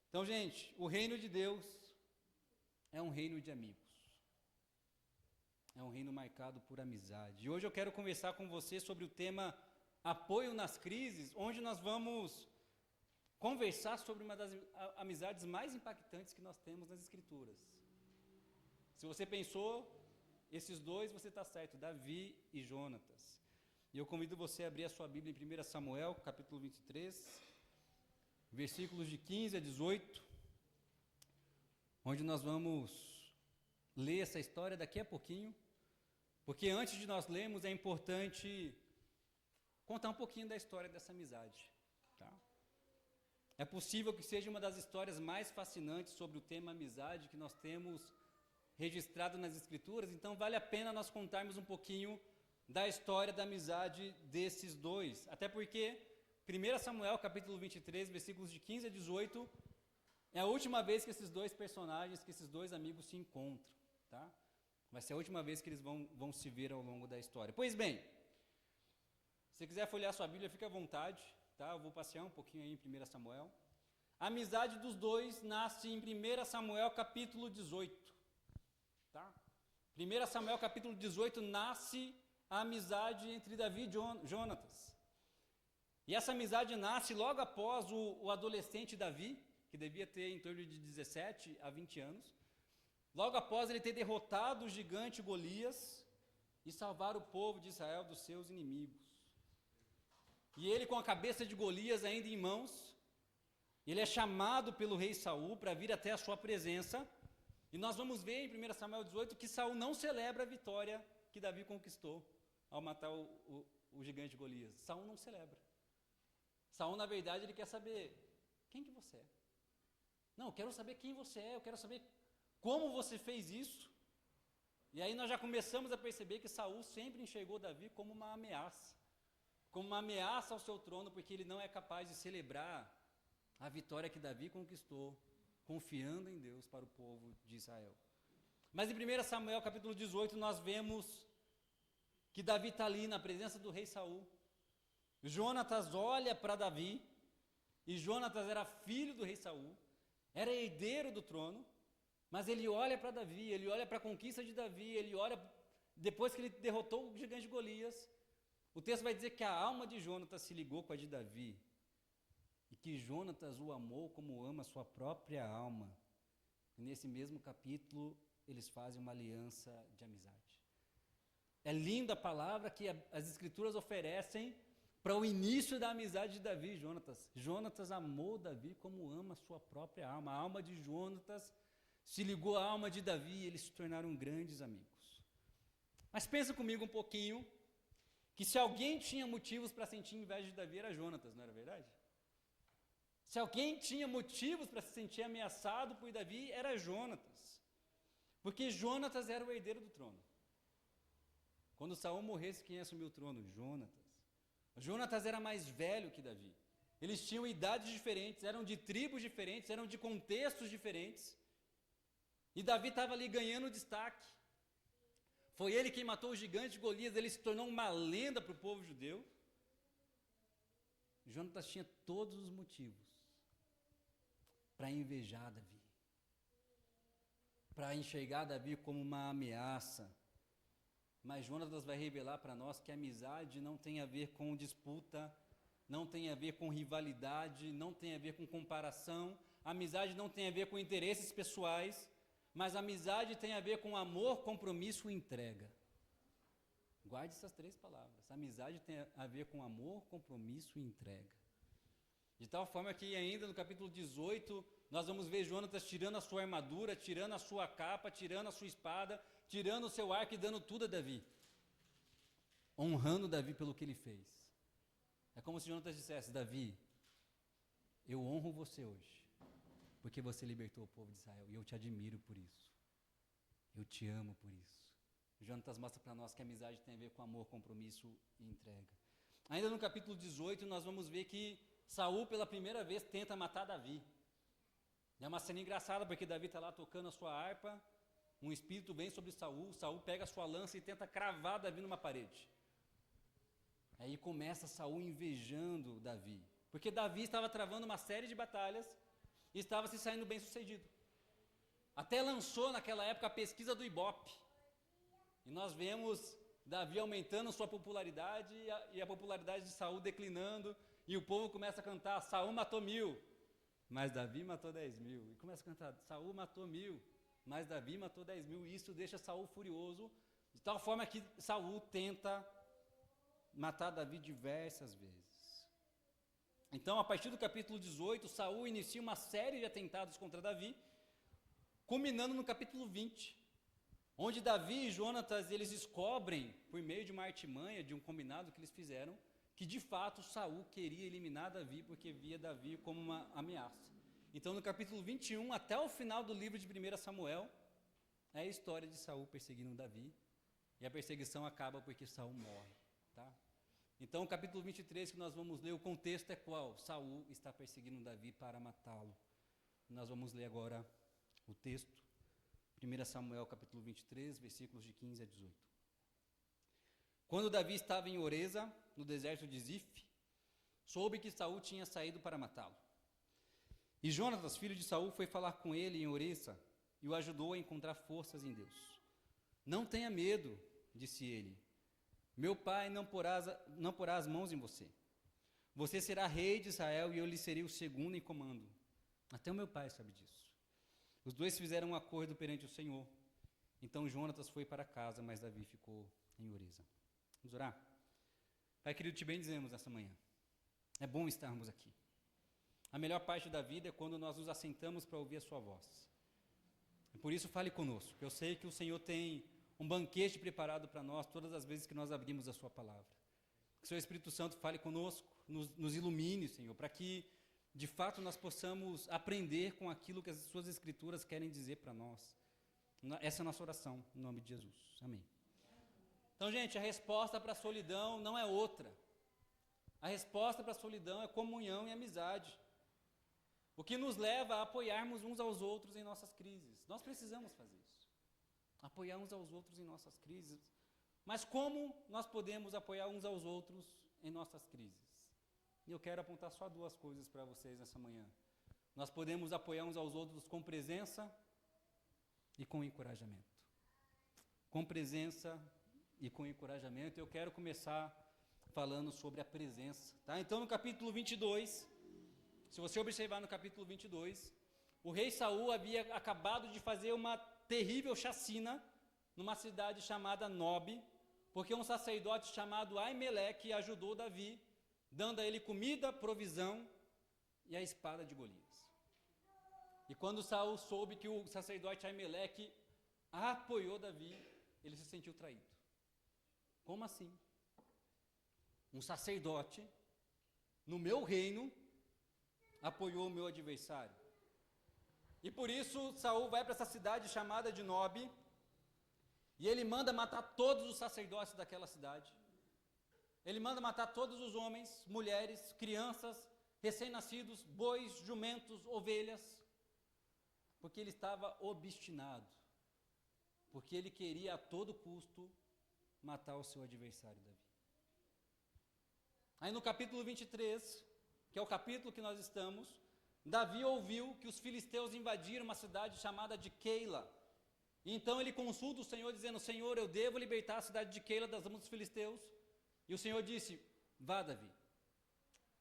Speaker 1: Então, gente, o reino de Deus é um reino de amigos. É um reino marcado por amizade. E hoje eu quero conversar com você sobre o tema apoio nas crises, onde nós vamos conversar sobre uma das amizades mais impactantes que nós temos nas Escrituras. Se você pensou, esses dois, você está certo, Davi e Jonatas. E eu convido você a abrir a sua Bíblia em 1 Samuel, capítulo 23, versículos de 15 a 18, onde nós vamos ler essa história daqui a pouquinho, porque antes de nós lermos é importante contar um pouquinho da história dessa amizade. Tá? É possível que seja uma das histórias mais fascinantes sobre o tema amizade que nós temos registrado nas Escrituras, então vale a pena nós contarmos um pouquinho da história da amizade desses dois. Até porque 1 Samuel, capítulo 23, versículos de 15 a 18, é a última vez que esses dois personagens, que esses dois amigos se encontram, tá? Vai ser a última vez que eles vão se ver ao longo da história. Pois bem, se você quiser folhear sua Bíblia, fica à vontade, tá? Eu vou passear um pouquinho aí em 1 Samuel. A amizade dos dois nasce em 1 Samuel, capítulo 18, tá? 1 Samuel, capítulo 18, nasce a amizade entre Davi e Jonatas. E essa amizade nasce logo após o adolescente Davi, que devia ter em torno de 17 a 20 anos, logo após ele ter derrotado o gigante Golias e salvar o povo de Israel dos seus inimigos. E ele, com a cabeça de Golias ainda em mãos, ele é chamado pelo rei Saul para vir até a sua presença. E nós vamos ver em 1 Samuel 18 que Saul não celebra a vitória que Davi conquistou ao matar o gigante Golias. Saul não celebra. Saul, na verdade, ele quer saber quem que você é. Não, eu quero saber quem você é, eu quero saber como você fez isso. E aí nós já começamos a perceber que Saul sempre enxergou Davi como uma ameaça ao seu trono, porque ele não é capaz de celebrar a vitória que Davi conquistou, confiando em Deus para o povo de Israel. Mas em 1 Samuel capítulo 18 nós vemos que Davi está ali na presença do rei Saul. Jonatas olha para Davi, e Jonatas era filho do rei Saul, era herdeiro do trono, mas ele olha para Davi, ele olha para a conquista de Davi, ele olha, depois que ele derrotou o gigante Golias, o texto vai dizer que a alma de Jonatas se ligou com a de Davi, e que Jonatas o amou como ama a sua própria alma. E nesse mesmo capítulo, eles fazem uma aliança de amizade. É linda a palavra que as Escrituras oferecem para o início da amizade de Davi e Jonatas. Jonatas amou Davi como ama a sua própria alma. A alma de Jonatas se ligou à alma de Davi e eles se tornaram grandes amigos. Mas pensa comigo um pouquinho, que se alguém tinha motivos para sentir inveja de Davi era Jonatas, não era verdade? Se alguém tinha motivos para se sentir ameaçado por Davi, era Jonatas. Porque Jonatas era o herdeiro do trono. Quando Saul morresse, quem assumiu o trono? Jonatas. Jonatas era mais velho que Davi. Eles tinham idades diferentes, eram de tribos diferentes, eram de contextos diferentes. E Davi estava ali ganhando destaque. Foi ele quem matou o gigante Golias, ele se tornou uma lenda para o povo judeu. Jonatas tinha todos os motivos para invejar Davi, para enxergar Davi como uma ameaça. Mas Jonatas vai revelar para nós que a amizade não tem a ver com disputa, não tem a ver com rivalidade, não tem a ver com comparação, a amizade não tem a ver com interesses pessoais, mas a amizade tem a ver com amor, compromisso e entrega. Guarde essas três palavras. A amizade tem a ver com amor, compromisso e entrega. De tal forma que ainda no capítulo 18, nós vamos ver Jonatas tirando a sua armadura, tirando a sua capa, tirando a sua espada, tirando o seu arco e dando tudo a Davi. Honrando Davi pelo que ele fez. É como se Jonatas dissesse: Davi, eu honro você hoje, porque você libertou o povo de Israel, e eu te admiro por isso. Eu te amo por isso. Jonatas mostra para nós que a amizade tem a ver com amor, compromisso e entrega. Ainda no capítulo 18, nós vamos ver que Saul, pela primeira vez, tenta matar Davi. É uma cena engraçada, porque Davi está lá tocando a sua harpa, um espírito vem sobre Saul, Saul pega a sua lança e tenta cravar Davi numa parede. Aí começa Saul invejando Davi, porque Davi estava travando uma série de batalhas e estava se saindo bem sucedido. Até lançou naquela época a pesquisa do Ibope. E nós vemos Davi aumentando sua popularidade e a popularidade de Saul declinando, e o povo começa a cantar: Saul matou 1000, mas Davi matou 10.000. E começa a cantar: Saul matou 1000, mas Davi matou 10.000. E isso deixa Saul furioso, de tal forma que Saul tenta matar Davi diversas vezes. Então, a partir do capítulo 18, Saul inicia uma série de atentados contra Davi, culminando no capítulo 20, onde Davi e Jonatas, eles descobrem, por meio de uma artimanha, de um combinado que eles fizeram, que de fato Saul queria eliminar Davi porque via Davi como uma ameaça. Então no capítulo 21 até o final do livro de 1 Samuel é a história de Saul perseguindo Davi, e a perseguição acaba porque Saul morre, tá? Então o capítulo 23 que nós vamos ler, o contexto é qual? Saul está perseguindo Davi para matá-lo. Nós vamos ler agora o texto, 1 Samuel capítulo 23, versículos de 15 a 18. Quando Davi estava em Oreza, no deserto de Zif, soube que Saul tinha saído para matá-lo. E Jonatas, filho de Saul, foi falar com ele em Oreza e o ajudou a encontrar forças em Deus. Não tenha medo, disse ele. Meu pai não porá as mãos em você. Você será rei de Israel e eu lhe serei o segundo em comando. Até o meu pai sabe disso. Os dois fizeram um acordo perante o Senhor. Então Jonatas foi para casa, mas Davi ficou em Oreza. Vamos orar? Pai querido, te bendizemos nessa manhã. É bom estarmos aqui. A melhor parte da vida é quando nós nos assentamos para ouvir a sua voz. E por isso fale conosco. Eu sei que o Senhor tem um banquete preparado para nós todas as vezes que nós abrimos a sua palavra. Que o Senhor Espírito Santo fale conosco, nos ilumine, Senhor, para que de fato nós possamos aprender com aquilo que as suas escrituras querem dizer para nós. Essa é a nossa oração, em nome de Jesus. Amém. Então, gente, a resposta para a solidão não é outra. A resposta para a solidão é comunhão e amizade. O que nos leva a apoiarmos uns aos outros em nossas crises. Nós precisamos fazer isso. Apoiar uns aos outros em nossas crises. Mas como nós podemos apoiar uns aos outros em nossas crises? E eu quero apontar só duas coisas para vocês nessa manhã. Nós podemos apoiar uns aos outros com presença e com encorajamento. Com presença e com encorajamento. Eu quero começar falando sobre a presença. Tá? Então, no capítulo 22, se você observar no capítulo 22, o rei Saul havia acabado de fazer uma terrível chacina numa cidade chamada Nob, porque um sacerdote chamado Aimeleque ajudou Davi, dando a ele comida, provisão e a espada de Golias. E quando Saul soube que o sacerdote Aimeleque apoiou Davi, ele se sentiu traído. Como assim? Um sacerdote, no meu reino, apoiou o meu adversário. E por isso Saul vai para essa cidade chamada de Nob, e ele manda matar todos os sacerdotes daquela cidade. Ele manda matar todos os homens, mulheres, crianças, recém-nascidos, bois, jumentos, ovelhas, porque ele estava obstinado, porque ele queria a todo custo matar o seu adversário Davi. Aí no capítulo 23, que é o capítulo que nós estamos, Davi ouviu que os filisteus invadiram uma cidade chamada de Keila. E então ele consulta o Senhor dizendo: Senhor, eu devo libertar a cidade de Keila das mãos dos filisteus? E o Senhor disse: vá, Davi,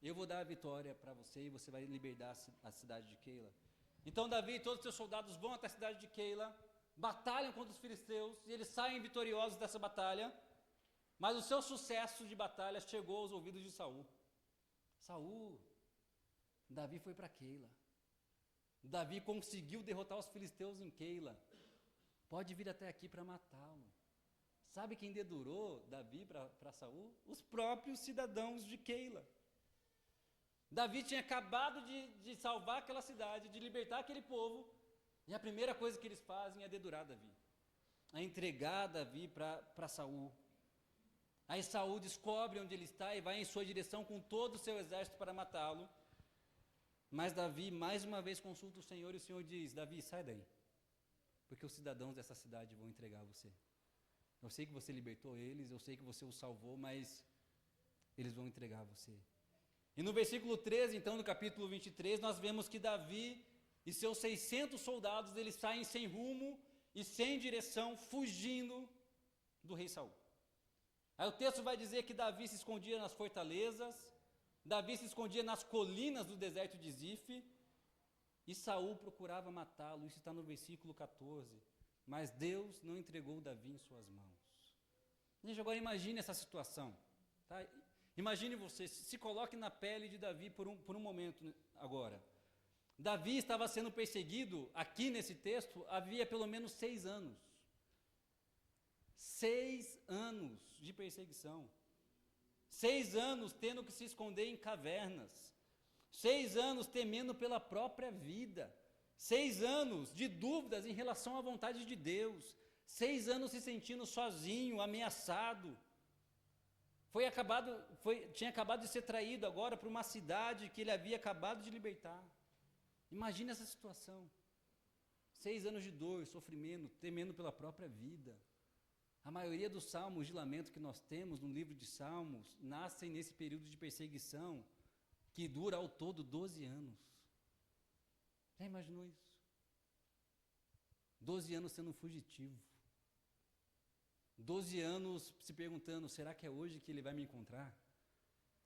Speaker 1: eu vou dar a vitória para você e você vai libertar a cidade de Keila. Então Davi e todos os seus soldados vão até a cidade de Keila, batalham contra os filisteus e eles saem vitoriosos dessa batalha, mas o seu sucesso de batalha chegou aos ouvidos de Saul. Saul, Davi foi para Keila. Davi conseguiu derrotar os filisteus em Keila. Pode vir até aqui para matá-lo. Sabe quem dedurou Davi para Saul? Os próprios cidadãos de Keila. Davi tinha acabado de salvar aquela cidade, de libertar aquele povo, e a primeira coisa que eles fazem é dedurar Davi, é entregar Davi para Saul. Aí Saul descobre onde ele está e vai em sua direção com todo o seu exército para matá-lo. Mas Davi mais uma vez consulta o Senhor e o Senhor diz: Davi, sai daí, porque os cidadãos dessa cidade vão entregar você. Eu sei que você libertou eles, eu sei que você os salvou, mas eles vão entregar você. E no versículo 13, então, do capítulo 23, nós vemos que Davi e seus 600 soldados, eles saem sem rumo e sem direção, fugindo do rei Saul. Aí o texto vai dizer que Davi se escondia nas fortalezas, Davi se escondia nas colinas do deserto de Zif, e Saul procurava matá-lo. Isso está no versículo 14. Mas Deus não entregou Davi em suas mãos. Gente, agora imagine essa situação. Tá? Imagine você, se coloque na pele de Davi por um momento agora. Davi estava sendo perseguido, aqui nesse texto, havia pelo menos 6 anos. 6 anos de perseguição. 6 anos tendo que se esconder em cavernas, 6 anos temendo pela própria vida, 6 anos de dúvidas em relação à vontade de Deus, 6 anos se sentindo sozinho, ameaçado. Tinha acabado de ser traído agora para uma cidade que ele havia acabado de libertar. Imagine essa situação. 6 anos de dor, sofrimento, temendo pela própria vida. A maioria dos salmos de lamento que nós temos no livro de Salmos nascem nesse período de perseguição que dura ao todo 12 anos. Já imaginou isso? 12 anos sendo fugitivo. 12 anos se perguntando, será que é hoje que ele vai me encontrar?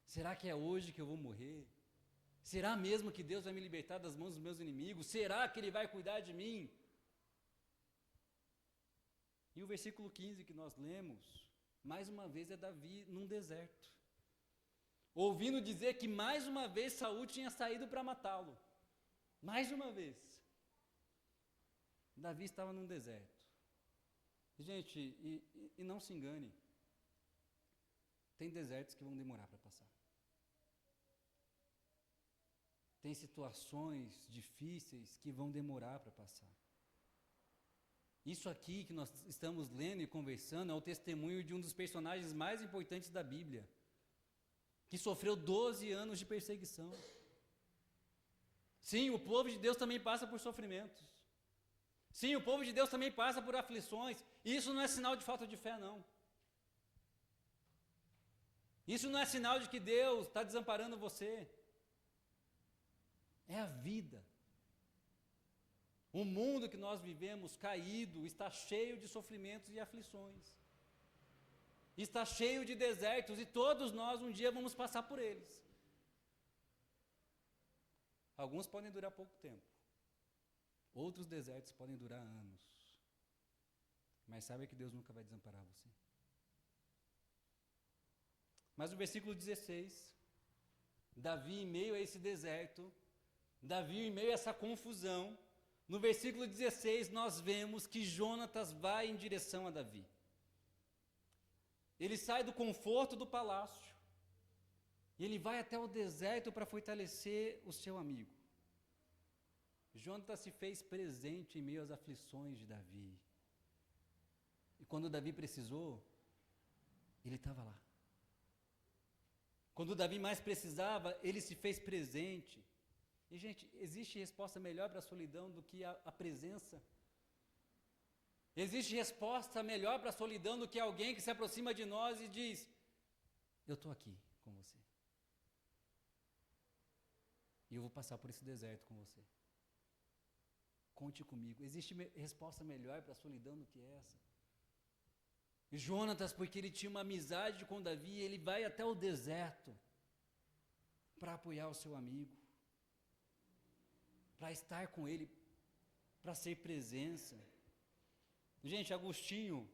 Speaker 1: Será que é hoje que eu vou morrer? Será mesmo que Deus vai me libertar das mãos dos meus inimigos? Será que ele vai cuidar de mim? E o versículo 15 que nós lemos, mais uma vez é Davi num deserto, ouvindo dizer que mais uma vez Saul tinha saído para matá-lo. Mais uma vez. Davi estava num deserto. Gente, e não se engane, tem desertos que vão demorar para passar. Tem situações difíceis que vão demorar para passar. Isso aqui que nós estamos lendo e conversando é o testemunho de um dos personagens mais importantes da Bíblia, que sofreu 12 anos de perseguição. Sim, o povo de Deus também passa por sofrimentos. Sim, o povo de Deus também passa por aflições. E isso não é sinal de falta de fé, não. Isso não é sinal de que Deus está desamparando você. É a vida. O mundo que nós vivemos caído está cheio de sofrimentos e aflições. Está cheio de desertos e todos nós um dia vamos passar por eles. Alguns podem durar pouco tempo. Outros desertos podem durar anos. Mas saiba que Deus nunca vai desamparar você. Mas o versículo 16, Davi em meio a esse deserto, Davi em meio a essa confusão, no versículo 16 nós vemos que Jonatas vai em direção a Davi. Ele sai do conforto do palácio e ele vai até o deserto para fortalecer o seu amigo. Jonatas se fez presente em meio às aflições de Davi. E quando Davi precisou, ele estava lá. Quando Davi mais precisava, ele se fez presente. E, gente, existe resposta melhor para a solidão do que a presença? Existe resposta melhor para a solidão do que alguém que se aproxima de nós e diz, eu estou aqui com você. E eu vou passar por esse deserto com você. Conte comigo. Existe resposta melhor para a solidão do que essa? E Jonatas, porque ele tinha uma amizade com Davi, ele vai até o deserto para apoiar o seu amigo, para estar com ele, para ser presença. Gente, Agostinho,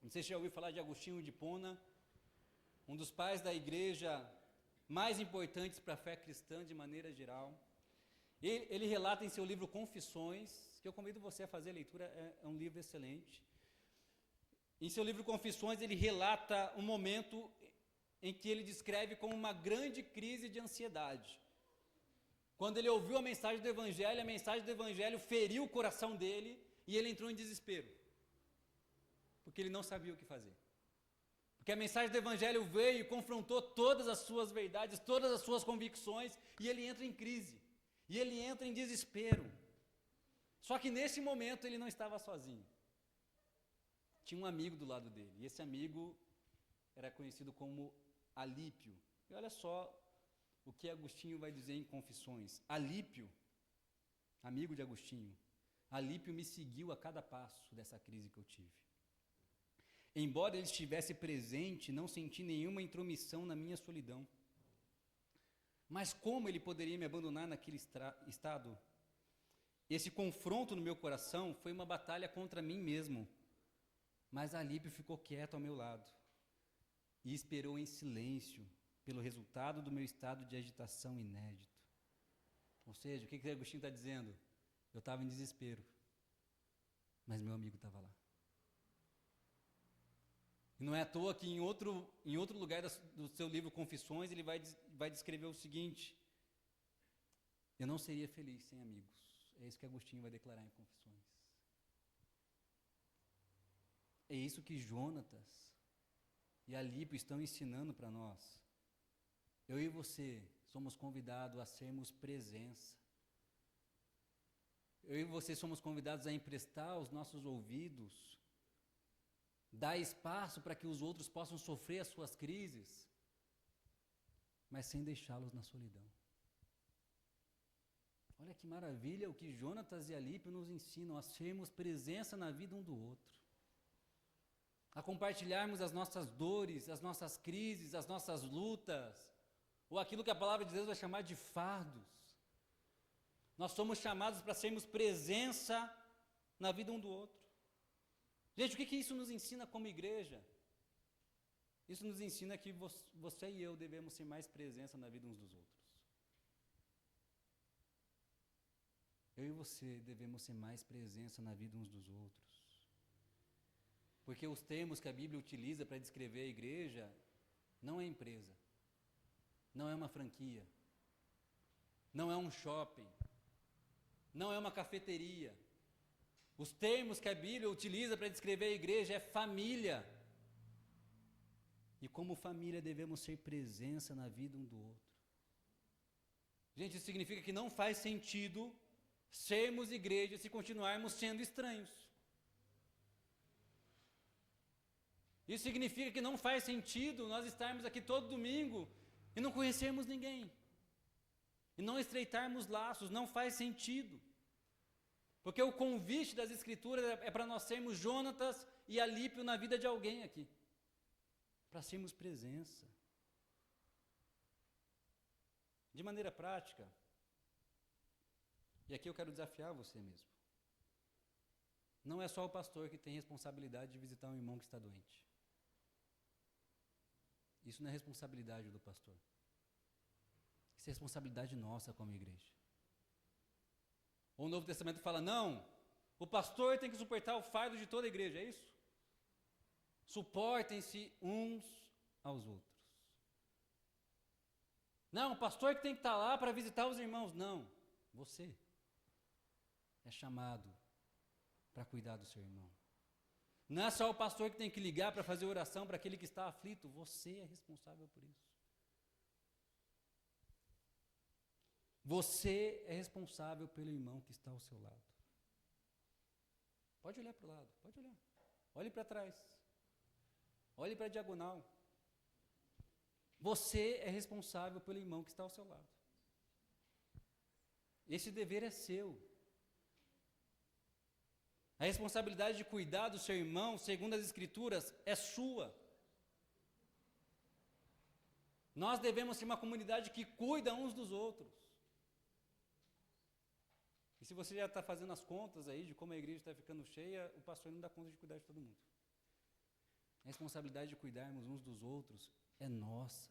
Speaker 1: não sei se já ouviu falar de Agostinho de Hipona, um dos pais da igreja mais importantes para a fé cristã de maneira geral. Ele relata em seu livro Confissões, que eu convido você a fazer a leitura, é um livro excelente. Em seu livro Confissões, ele relata um momento em que ele descreve como uma grande crise de ansiedade. Quando ele ouviu a mensagem do Evangelho feriu o coração dele e ele entrou em desespero. Porque ele não sabia o que fazer. Porque a mensagem do Evangelho veio e confrontou todas as suas verdades, todas as suas convicções, e ele entra em crise. E ele entra em desespero. Só que nesse momento ele não estava sozinho. Tinha um amigo do lado dele. E esse amigo era conhecido como Alípio. E olha só o que Agostinho vai dizer em Confissões. Alípio, amigo de Agostinho, Alípio me seguiu a cada passo dessa crise que eu tive. Embora ele estivesse presente, não senti nenhuma intromissão na minha solidão. Mas como ele poderia me abandonar naquele estado? Esse confronto no meu coração foi uma batalha contra mim mesmo. Mas Alípio ficou quieto ao meu lado e esperou em silêncio pelo resultado do meu estado de agitação inédito. Ou seja, o que Agostinho está dizendo? Eu estava em desespero, mas meu amigo estava lá. E não é à toa que em outro lugar do seu livro Confissões, ele vai descrever o seguinte: eu não seria feliz sem amigos. É isso que Agostinho vai declarar em Confissões. É isso que Jonatas e Alípio estão ensinando para nós. Eu e você somos convidados a sermos presença. Eu e você somos convidados a emprestar os nossos ouvidos, dar espaço para que os outros possam sofrer as suas crises, mas sem deixá-los na solidão. Olha que maravilha o que Jonatas e Alípio nos ensinam, a sermos presença na vida um do outro, a compartilharmos as nossas dores, as nossas crises, as nossas lutas, ou aquilo que a palavra de Deus vai chamar de fardos. Nós somos chamados para sermos presença na vida um do outro. Gente, o que isso nos ensina como igreja? Isso nos ensina que você e eu devemos ser mais presença na vida uns dos outros. Eu e você devemos ser mais presença na vida uns dos outros. Porque os termos que a Bíblia utiliza para descrever a igreja não é empresa, não é uma franquia, não é um shopping, não é uma cafeteria. Os termos que a Bíblia utiliza para descrever a igreja é família. E como família devemos ser presença na vida um do outro. Gente, isso significa que não faz sentido sermos igreja se continuarmos sendo estranhos. Isso significa que não faz sentido nós estarmos aqui todo domingo e não conhecermos ninguém. E não estreitarmos laços, não faz sentido. Porque o convite das Escrituras é para nós sermos Jonatas e Alípio na vida de alguém aqui. Para sermos presença. De maneira prática, e aqui eu quero desafiar você mesmo. Não é só o pastor que tem responsabilidade de visitar um irmão que está doente. Isso não é responsabilidade do pastor. Isso é responsabilidade nossa como igreja. O Novo Testamento fala, não, o pastor tem que suportar o fardo de toda a igreja, é isso? Suportem-se uns aos outros. Não, o pastor que tem que estar lá para visitar os irmãos. Não, você é chamado para cuidar do seu irmão. Não é só o pastor que tem que ligar para fazer oração para aquele que está aflito. Você é responsável por isso. Você é responsável pelo irmão que está ao seu lado. Pode olhar para o lado, pode olhar. Olhe para trás. Olhe para a diagonal. Você é responsável pelo irmão que está ao seu lado. Esse dever é seu. A responsabilidade de cuidar do seu irmão, segundo as Escrituras, é sua. Nós devemos ser uma comunidade que cuida uns dos outros. E se você já está fazendo as contas aí de como a igreja está ficando cheia, o pastor não dá conta de cuidar de todo mundo. A responsabilidade de cuidarmos uns dos outros é nossa.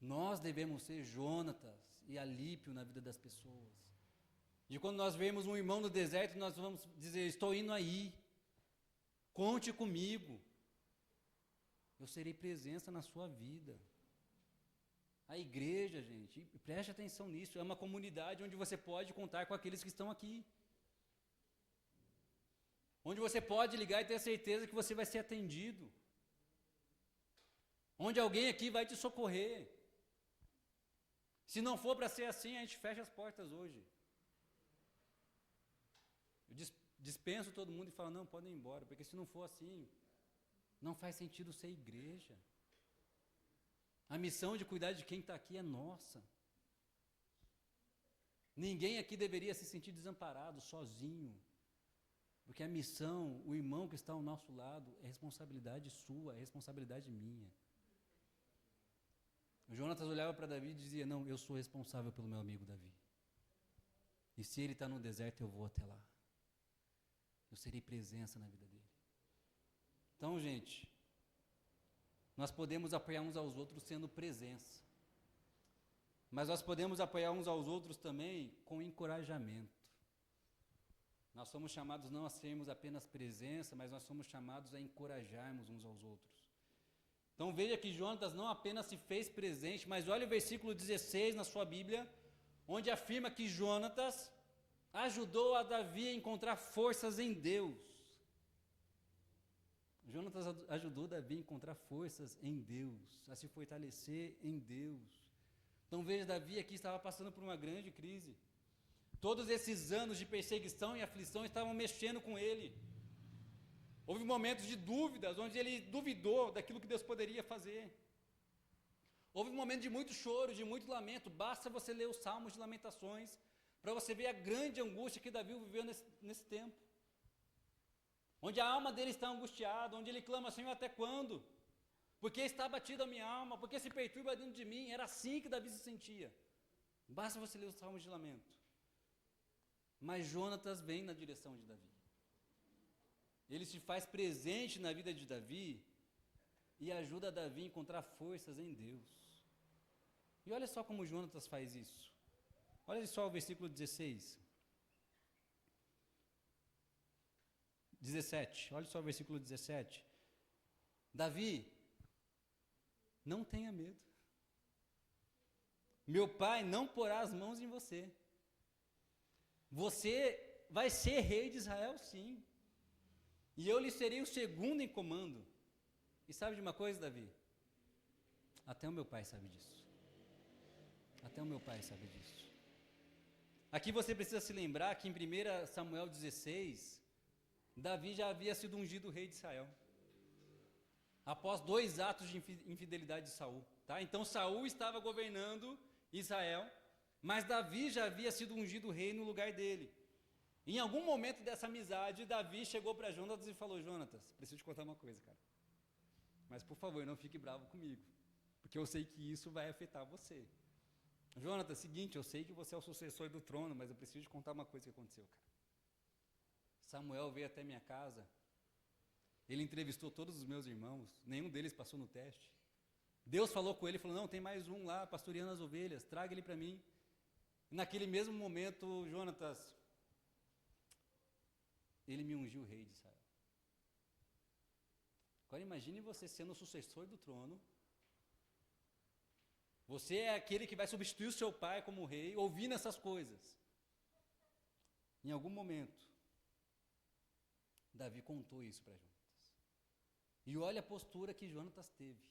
Speaker 1: Nós devemos ser Jonatas e Alípio na vida das pessoas. De quando nós vemos um irmão no deserto, nós vamos dizer, estou indo aí, conte comigo, eu serei presença na sua vida. A igreja, gente, preste atenção nisso, é uma comunidade onde você pode contar com aqueles que estão aqui. Onde você pode ligar e ter certeza que você vai ser atendido. Onde alguém aqui vai te socorrer. Se não for para ser assim, a gente fecha as portas hoje. Eu dispenso todo mundo e falo, não, podem ir embora, porque se não for assim, não faz sentido ser igreja. A missão de cuidar de quem está aqui é nossa. Ninguém aqui deveria se sentir desamparado, sozinho. Porque a missão, o irmão que está ao nosso lado, é responsabilidade sua, é responsabilidade minha. O Jonatas olhava para Davi e dizia, não, eu sou responsável pelo meu amigo Davi. E se ele está no deserto, eu vou até lá. Eu serei presença na vida dele. Então, gente, nós podemos apoiar uns aos outros sendo presença. Mas nós podemos apoiar uns aos outros também com encorajamento. Nós somos chamados não a sermos apenas presença, mas nós somos chamados a encorajarmos uns aos outros. Então veja que Jonatas não apenas se fez presente, mas olha o versículo 16 na sua Bíblia, onde afirma que Jonatas ajudou a Davi a encontrar forças em Deus. Jonatas ajudou Davi a encontrar forças em Deus, a se fortalecer em Deus. Então veja, Davi aqui estava passando por uma grande crise. Todos esses anos de perseguição e aflição estavam mexendo com ele. Houve momentos de dúvidas, onde ele duvidou daquilo que Deus poderia fazer. Houve um momento de muito choro, de muito lamento. Basta você ler os Salmos de Lamentações, para você ver a grande angústia que Davi viveu nesse tempo. Onde a alma dele está angustiada, onde ele clama, Senhor, até quando? Porque está abatida a minha alma, porque se perturba dentro de mim. Era assim que Davi se sentia. Basta você ler os Salmos de lamento. Mas Jonatas vem na direção de Davi. Ele se faz presente na vida de Davi e ajuda Davi a encontrar forças em Deus. E olha só como Jonatas faz isso. Olha só o versículo 17. Olha só o versículo 17. Davi, não tenha medo. Meu pai não porá as mãos em você. Você vai ser rei de Israel, sim. E eu lhe serei o segundo em comando. E sabe de uma coisa, Davi? Até o meu pai sabe disso. Até o meu pai sabe disso. Aqui você precisa se lembrar que em 1 Samuel 16, Davi já havia sido ungido rei de Israel. Após 2 atos de infidelidade de Saul. Tá? Então Saul estava governando Israel, mas Davi já havia sido ungido rei no lugar dele. Em algum momento dessa amizade, Davi chegou para Jonatas e falou, Jonatas, preciso te contar uma coisa, cara. Mas por favor, não fique bravo comigo, porque eu sei que isso vai afetar você. Jonatas, seguinte, eu sei que você é o sucessor do trono, mas eu preciso te contar uma coisa que aconteceu, cara. Samuel veio até minha casa, ele entrevistou todos os meus irmãos, nenhum deles passou no teste. Deus falou com ele, falou, não, tem mais um lá, pastoreando as ovelhas, traga ele para mim. E naquele mesmo momento, Jonatas, ele me ungiu rei de Israel. Agora imagine você sendo o sucessor do trono. Você é aquele que vai substituir o seu pai como rei, ouvindo essas coisas. Em algum momento, Davi contou isso para Jonatas. E olha a postura que Jonatas teve.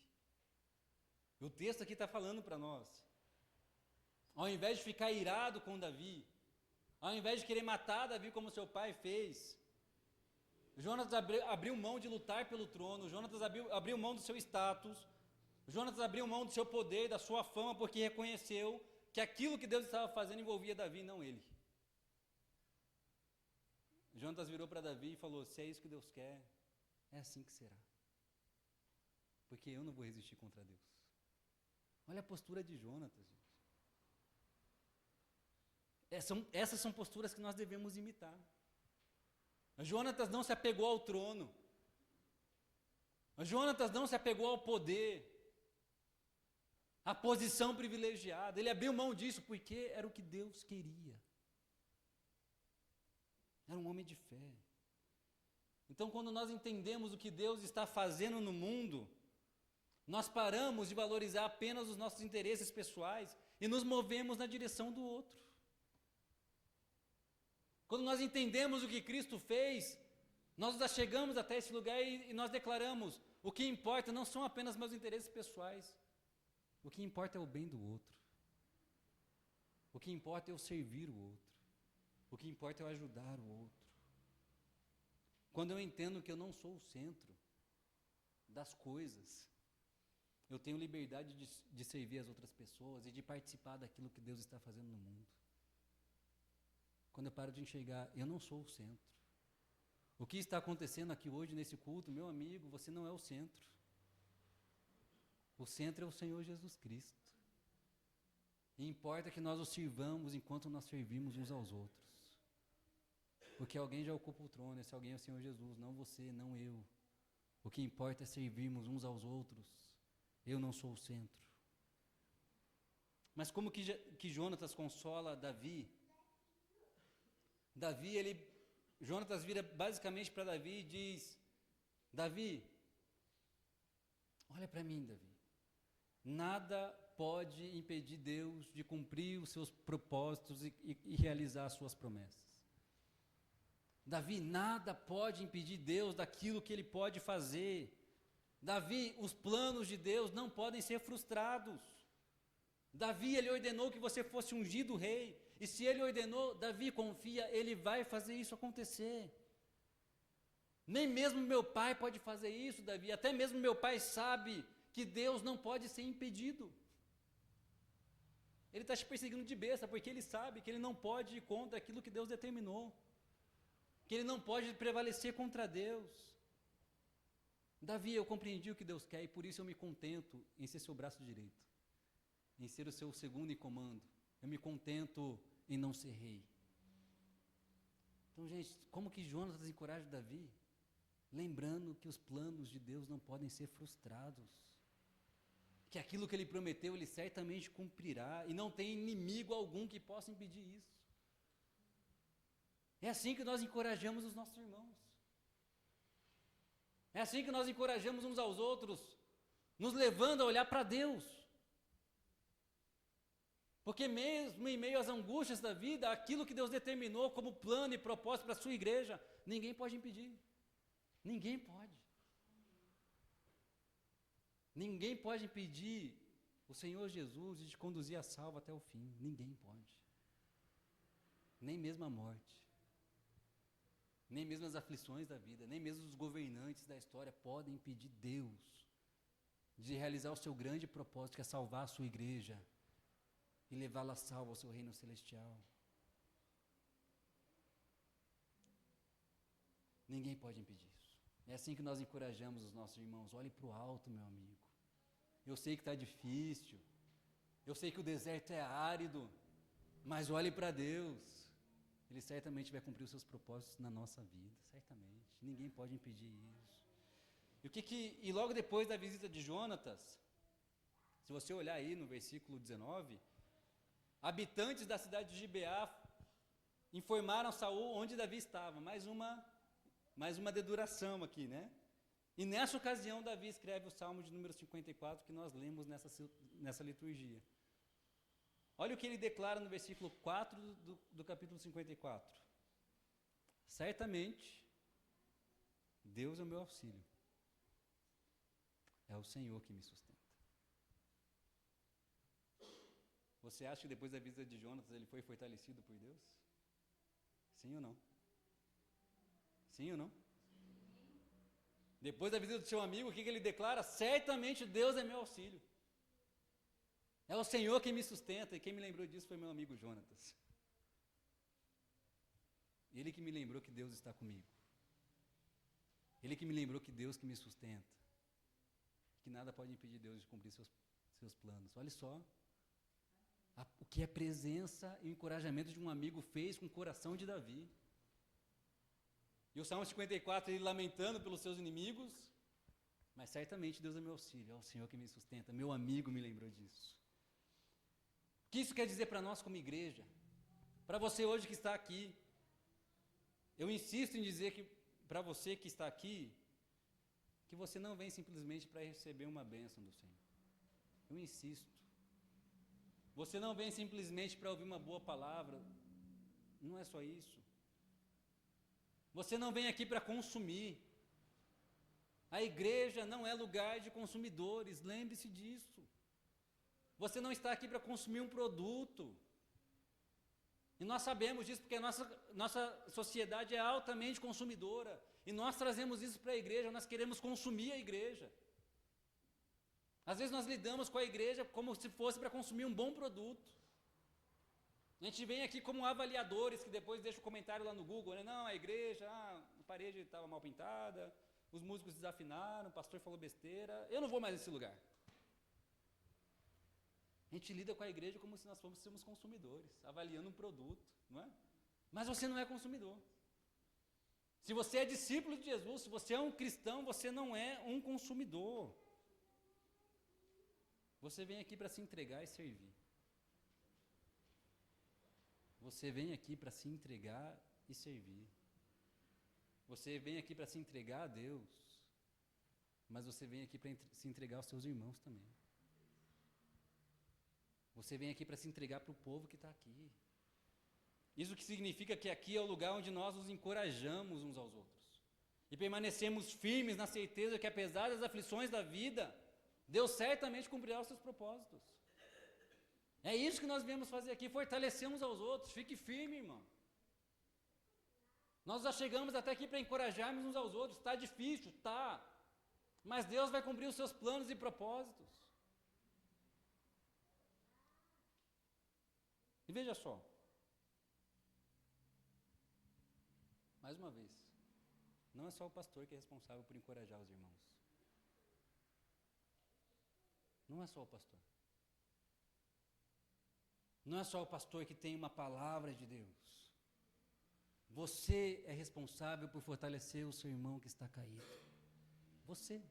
Speaker 1: O texto aqui está falando para nós. Ao invés de ficar irado com Davi, ao invés de querer matar Davi como seu pai fez, Jonatas abriu mão de lutar pelo trono, Jonatas abriu mão do seu status, Jonatas abriu mão do seu poder, da sua fama, porque reconheceu que aquilo que Deus estava fazendo envolvia Davi, não ele. Jonatas virou para Davi e falou, se é isso que Deus quer, é assim que será. Porque eu não vou resistir contra Deus. Olha a postura de Jonatas, gente. Essas são posturas que nós devemos imitar. Jonatas não se apegou ao trono. Jonatas não se apegou ao poder, à posição privilegiada. Ele abriu mão disso porque era o que Deus queria. Era um homem de fé. Então, quando nós entendemos o que Deus está fazendo no mundo, nós paramos de valorizar apenas os nossos interesses pessoais e nos movemos na direção do outro. Quando nós entendemos o que Cristo fez, nós nos chegamos até esse lugar e nós declaramos, o que importa não são apenas meus interesses pessoais, o que importa é o bem do outro. O que importa é eu servir o outro. O que importa é eu ajudar o outro. Quando eu entendo que eu não sou o centro das coisas, eu tenho liberdade de servir as outras pessoas e de participar daquilo que Deus está fazendo no mundo. Quando eu paro de enxergar, eu não sou o centro. O que está acontecendo aqui hoje nesse culto, meu amigo, você não é o centro. O centro é o Senhor Jesus Cristo. E importa que nós o sirvamos enquanto nós servimos uns aos outros. Porque alguém já ocupa o trono, esse alguém é o Senhor Jesus, não você, não eu. O que importa é servirmos uns aos outros. Eu não sou o centro. Mas como que Jonatas consola Davi? Davi, ele Jonatas vira basicamente para Davi e diz: Davi, olha para mim, Davi. Nada pode impedir Deus de cumprir os seus propósitos e realizar as suas promessas. Davi, nada pode impedir Deus daquilo que Ele pode fazer. Davi, os planos de Deus não podem ser frustrados. Davi, Ele ordenou que você fosse ungido rei. E se Ele ordenou, Davi, confia, Ele vai fazer isso acontecer. Nem mesmo meu pai pode fazer isso, Davi. Até mesmo meu pai sabe que Deus não pode ser impedido. Ele está te perseguindo de besta, porque ele sabe que ele não pode ir contra aquilo que Deus determinou. Que ele não pode prevalecer contra Deus. Davi, eu compreendi o que Deus quer e por isso eu me contento em ser seu braço direito. Em ser o seu segundo em comando. Eu me contento em não ser rei. Então, gente, como que Jonatas encoraja Davi? Lembrando que os planos de Deus não podem ser frustrados. Que aquilo que ele prometeu, ele certamente cumprirá. E não tem inimigo algum que possa impedir isso. É assim que nós encorajamos os nossos irmãos. É assim que nós encorajamos uns aos outros, nos levando a olhar para Deus. Porque mesmo em meio às angústias da vida, aquilo que Deus determinou como plano e propósito para a sua igreja, ninguém pode impedir. Ninguém pode. Ninguém pode impedir o Senhor Jesus de te conduzir a salvo até o fim. Ninguém pode. Nem mesmo a morte. Nem mesmo as aflições da vida, nem mesmo os governantes da história podem impedir Deus de realizar o seu grande propósito, que é salvar a sua igreja e levá-la salva ao seu reino celestial. Ninguém pode impedir isso. É assim que nós encorajamos os nossos irmãos. Olhe para o alto, meu amigo. Eu sei que está difícil, eu sei que o deserto é árido, mas olhe para Deus. Ele certamente vai cumprir os seus propósitos na nossa vida, certamente. Ninguém pode impedir isso. E logo depois da visita de Jonatas, se você olhar aí no versículo 19, habitantes da cidade de Gibeá informaram Saul onde Davi estava. Mais uma deduração aqui, né? E nessa ocasião Davi escreve o Salmo de número 54 que nós lemos nessa liturgia. Olha o que ele declara no versículo 4 do capítulo 54. Certamente, Deus é o meu auxílio. É o Senhor que me sustenta. Você acha que depois da visita de Jonatas ele foi fortalecido por Deus? Sim ou não? Sim ou não? Depois da visita do seu amigo, o que ele declara? Certamente Deus é meu auxílio. É o Senhor quem me sustenta, e quem me lembrou disso foi meu amigo Jonatas. Ele que me lembrou que Deus está comigo. Ele que me lembrou que Deus que me sustenta. Que nada pode impedir Deus de cumprir seus planos. Olha só o que a presença e o encorajamento de um amigo fez com o coração de Davi. E o Salmo 54, ele lamentando pelos seus inimigos, mas certamente Deus é meu auxílio, é o Senhor que me sustenta. Meu amigo me lembrou disso. O que isso quer dizer para nós como igreja? Para você hoje que está aqui, eu insisto em dizer que para você que está aqui, que você não vem simplesmente para receber uma bênção do Senhor. Eu insisto. Você não vem simplesmente para ouvir uma boa palavra. Não é só isso. Você não vem aqui para consumir. A igreja não é lugar de consumidores, lembre-se disso. Você não está aqui para consumir um produto. E nós sabemos disso porque a nossa sociedade é altamente consumidora. E nós trazemos isso para a igreja, nós queremos consumir a igreja. Às vezes nós lidamos com a igreja como se fosse para consumir um bom produto. A gente vem aqui como avaliadores que depois deixam o comentário lá no Google, né? Não, a igreja, a parede estava mal pintada, os músicos desafinaram, o pastor falou besteira, eu não vou mais nesse lugar. A gente lida com a igreja como se nós fôssemos consumidores, avaliando um produto, não é? Mas você não é consumidor. Se você é discípulo de Jesus, se você é um cristão, você não é um consumidor. Você vem aqui para se entregar e servir. Você vem aqui para se entregar e servir. Você vem aqui para se entregar a Deus, mas você vem aqui para se entregar aos seus irmãos também. Você vem aqui para se entregar para o povo que está aqui. Isso que significa que aqui é o lugar onde nós nos encorajamos uns aos outros. E permanecemos firmes na certeza que, apesar das aflições da vida, Deus certamente cumprirá os seus propósitos. É isso que nós viemos fazer aqui, fortalecer uns aos outros. Fique firme, irmão. Nós já chegamos até aqui para encorajarmos uns aos outros. Está difícil, está. Mas Deus vai cumprir os seus planos e propósitos. E veja só. Mais uma vez. Não é só o pastor que é responsável por encorajar os irmãos. Não é só o pastor. Não é só o pastor que tem uma palavra de Deus. Você é responsável por fortalecer o seu irmão que está caído. Você.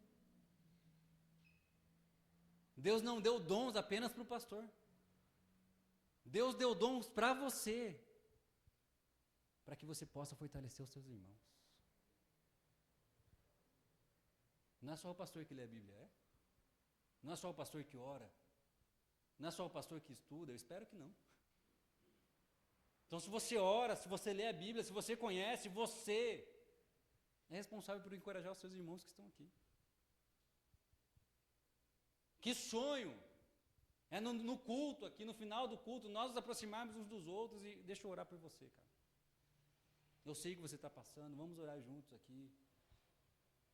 Speaker 1: Deus não deu dons apenas para o pastor. Deus deu dons para você, para que você possa fortalecer os seus irmãos. Não é só o pastor que lê a Bíblia, é? Não é só o pastor que ora. Não é só o pastor que estuda, eu espero que não. Então, se você ora, se você lê a Bíblia, se você conhece, você é responsável por encorajar os seus irmãos que estão aqui. Que sonho é no culto, aqui no final do culto, nós nos aproximarmos uns dos outros e deixa eu orar por você, cara. Eu sei que você está passando, vamos orar juntos aqui.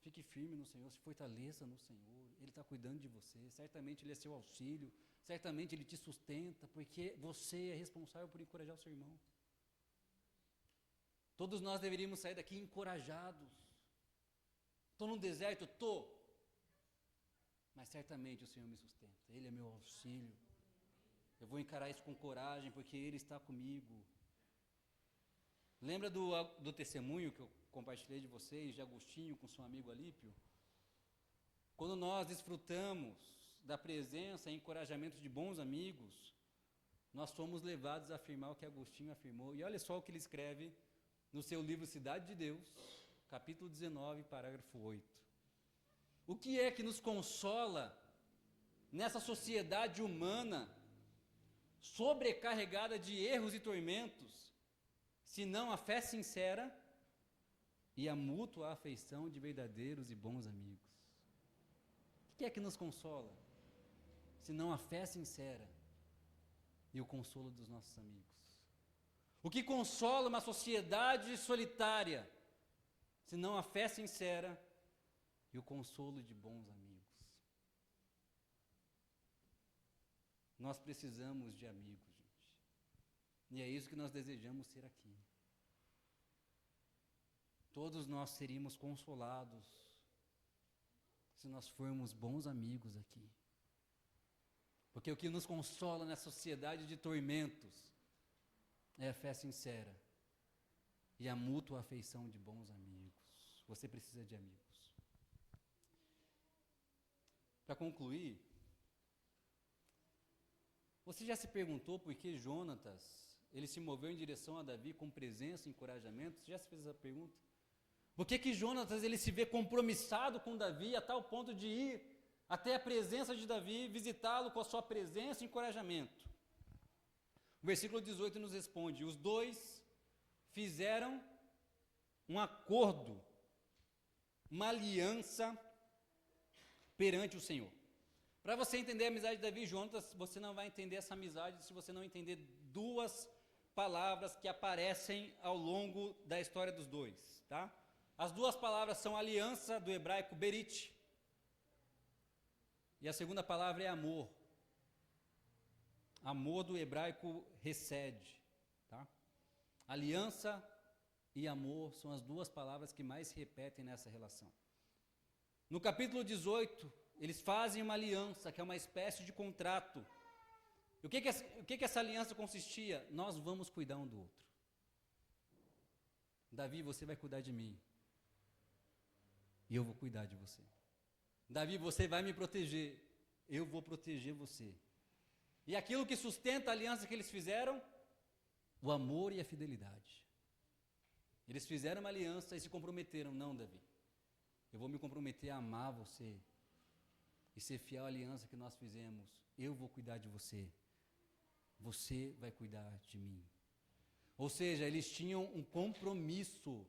Speaker 1: Fique firme no Senhor, se fortaleça no Senhor. Ele está cuidando de você, certamente Ele é seu auxílio, certamente Ele te sustenta, porque você é responsável por encorajar o seu irmão. Todos nós deveríamos sair daqui encorajados. Estou no deserto? Estou. Mas certamente o Senhor me sustenta, Ele é meu auxílio. Eu vou encarar isso com coragem, porque Ele está comigo. Lembra do testemunho que eu compartilhei de vocês, de Agostinho com seu amigo Alípio? Quando nós desfrutamos da presença e encorajamento de bons amigos, nós somos levados a afirmar o que Agostinho afirmou. E olha só o que ele escreve no seu livro Cidade de Deus, capítulo 19, parágrafo 8. O que é que nos consola nessa sociedade humana sobrecarregada de erros e tormentos, senão a fé sincera e a mútua afeição de verdadeiros e bons amigos? O que é que nos consola, senão a fé sincera e o consolo dos nossos amigos? O que consola uma sociedade solitária, senão a fé sincera e o consolo de bons amigos? Nós precisamos de amigos, gente. E é isso que nós desejamos ser aqui. Todos nós seríamos consolados se nós formos bons amigos aqui. Porque o que nos consola nessa sociedade de tormentos é a fé sincera e a mútua afeição de bons amigos. Você precisa de amigos. Para concluir, você já se perguntou por que Jonatas, ele se moveu em direção a Davi com presença e encorajamento? Você já se fez essa pergunta? Por que Jonatas, ele se vê compromissado com Davi a tal ponto de ir até a presença de Davi, visitá-lo com a sua presença e encorajamento? O versículo 18 nos responde: os dois fizeram um acordo, uma aliança perante o Senhor. Para você entender a amizade de Davi e Jonatas, você não vai entender essa amizade se você não entender duas palavras que aparecem ao longo da história dos dois, tá? As duas palavras são aliança, do hebraico berit, e a segunda palavra é amor. Amor, do hebraico hesed, tá? Aliança e amor são as duas palavras que mais se repetem nessa relação. No capítulo 18, eles fazem uma aliança, que é uma espécie de contrato. E o que essa aliança consistia? Nós vamos cuidar um do outro. Davi, você vai cuidar de mim. E eu vou cuidar de você. Davi, você vai me proteger. Eu vou proteger você. E aquilo que sustenta a aliança que eles fizeram? O amor e a fidelidade. Eles fizeram uma aliança e se comprometeram. Não, Davi, eu vou me comprometer a amar você e ser fiel à aliança que nós fizemos. Eu vou cuidar de você. Você vai cuidar de mim. Ou seja, eles tinham um compromisso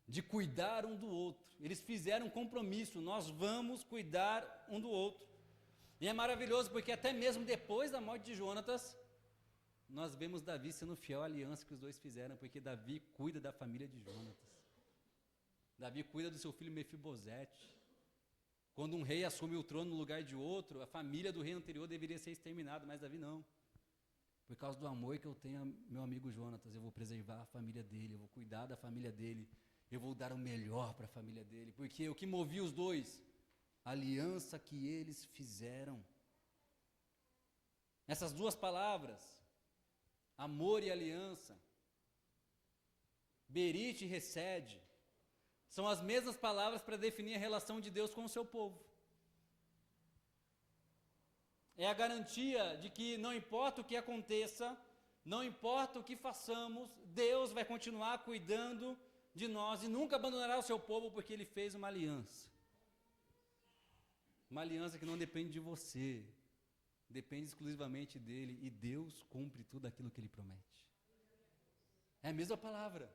Speaker 1: de cuidar um do outro. Eles fizeram um compromisso. Nós vamos cuidar um do outro. E é maravilhoso porque até mesmo depois da morte de Jonatas, nós vemos Davi sendo fiel à aliança que os dois fizeram, porque Davi cuida da família de Jonatas. Davi cuida do seu filho Mefibosete. Quando um rei assume o trono no lugar de outro, a família do rei anterior deveria ser exterminada, mas Davi não. Por causa do amor que eu tenho ao meu amigo Jonatas, eu vou preservar a família dele, eu vou cuidar da família dele, eu vou dar o melhor para a família dele, porque o que movia os dois? A aliança que eles fizeram. Essas duas palavras, amor e aliança, Berit e Hesed, são as mesmas palavras para definir a relação de Deus com o seu povo. É a garantia de que não importa o que aconteça, não importa o que façamos, Deus vai continuar cuidando de nós e nunca abandonará o seu povo, porque Ele fez uma aliança. Uma aliança que não depende de você, depende exclusivamente dEle, e Deus cumpre tudo aquilo que Ele promete. É a mesma palavra.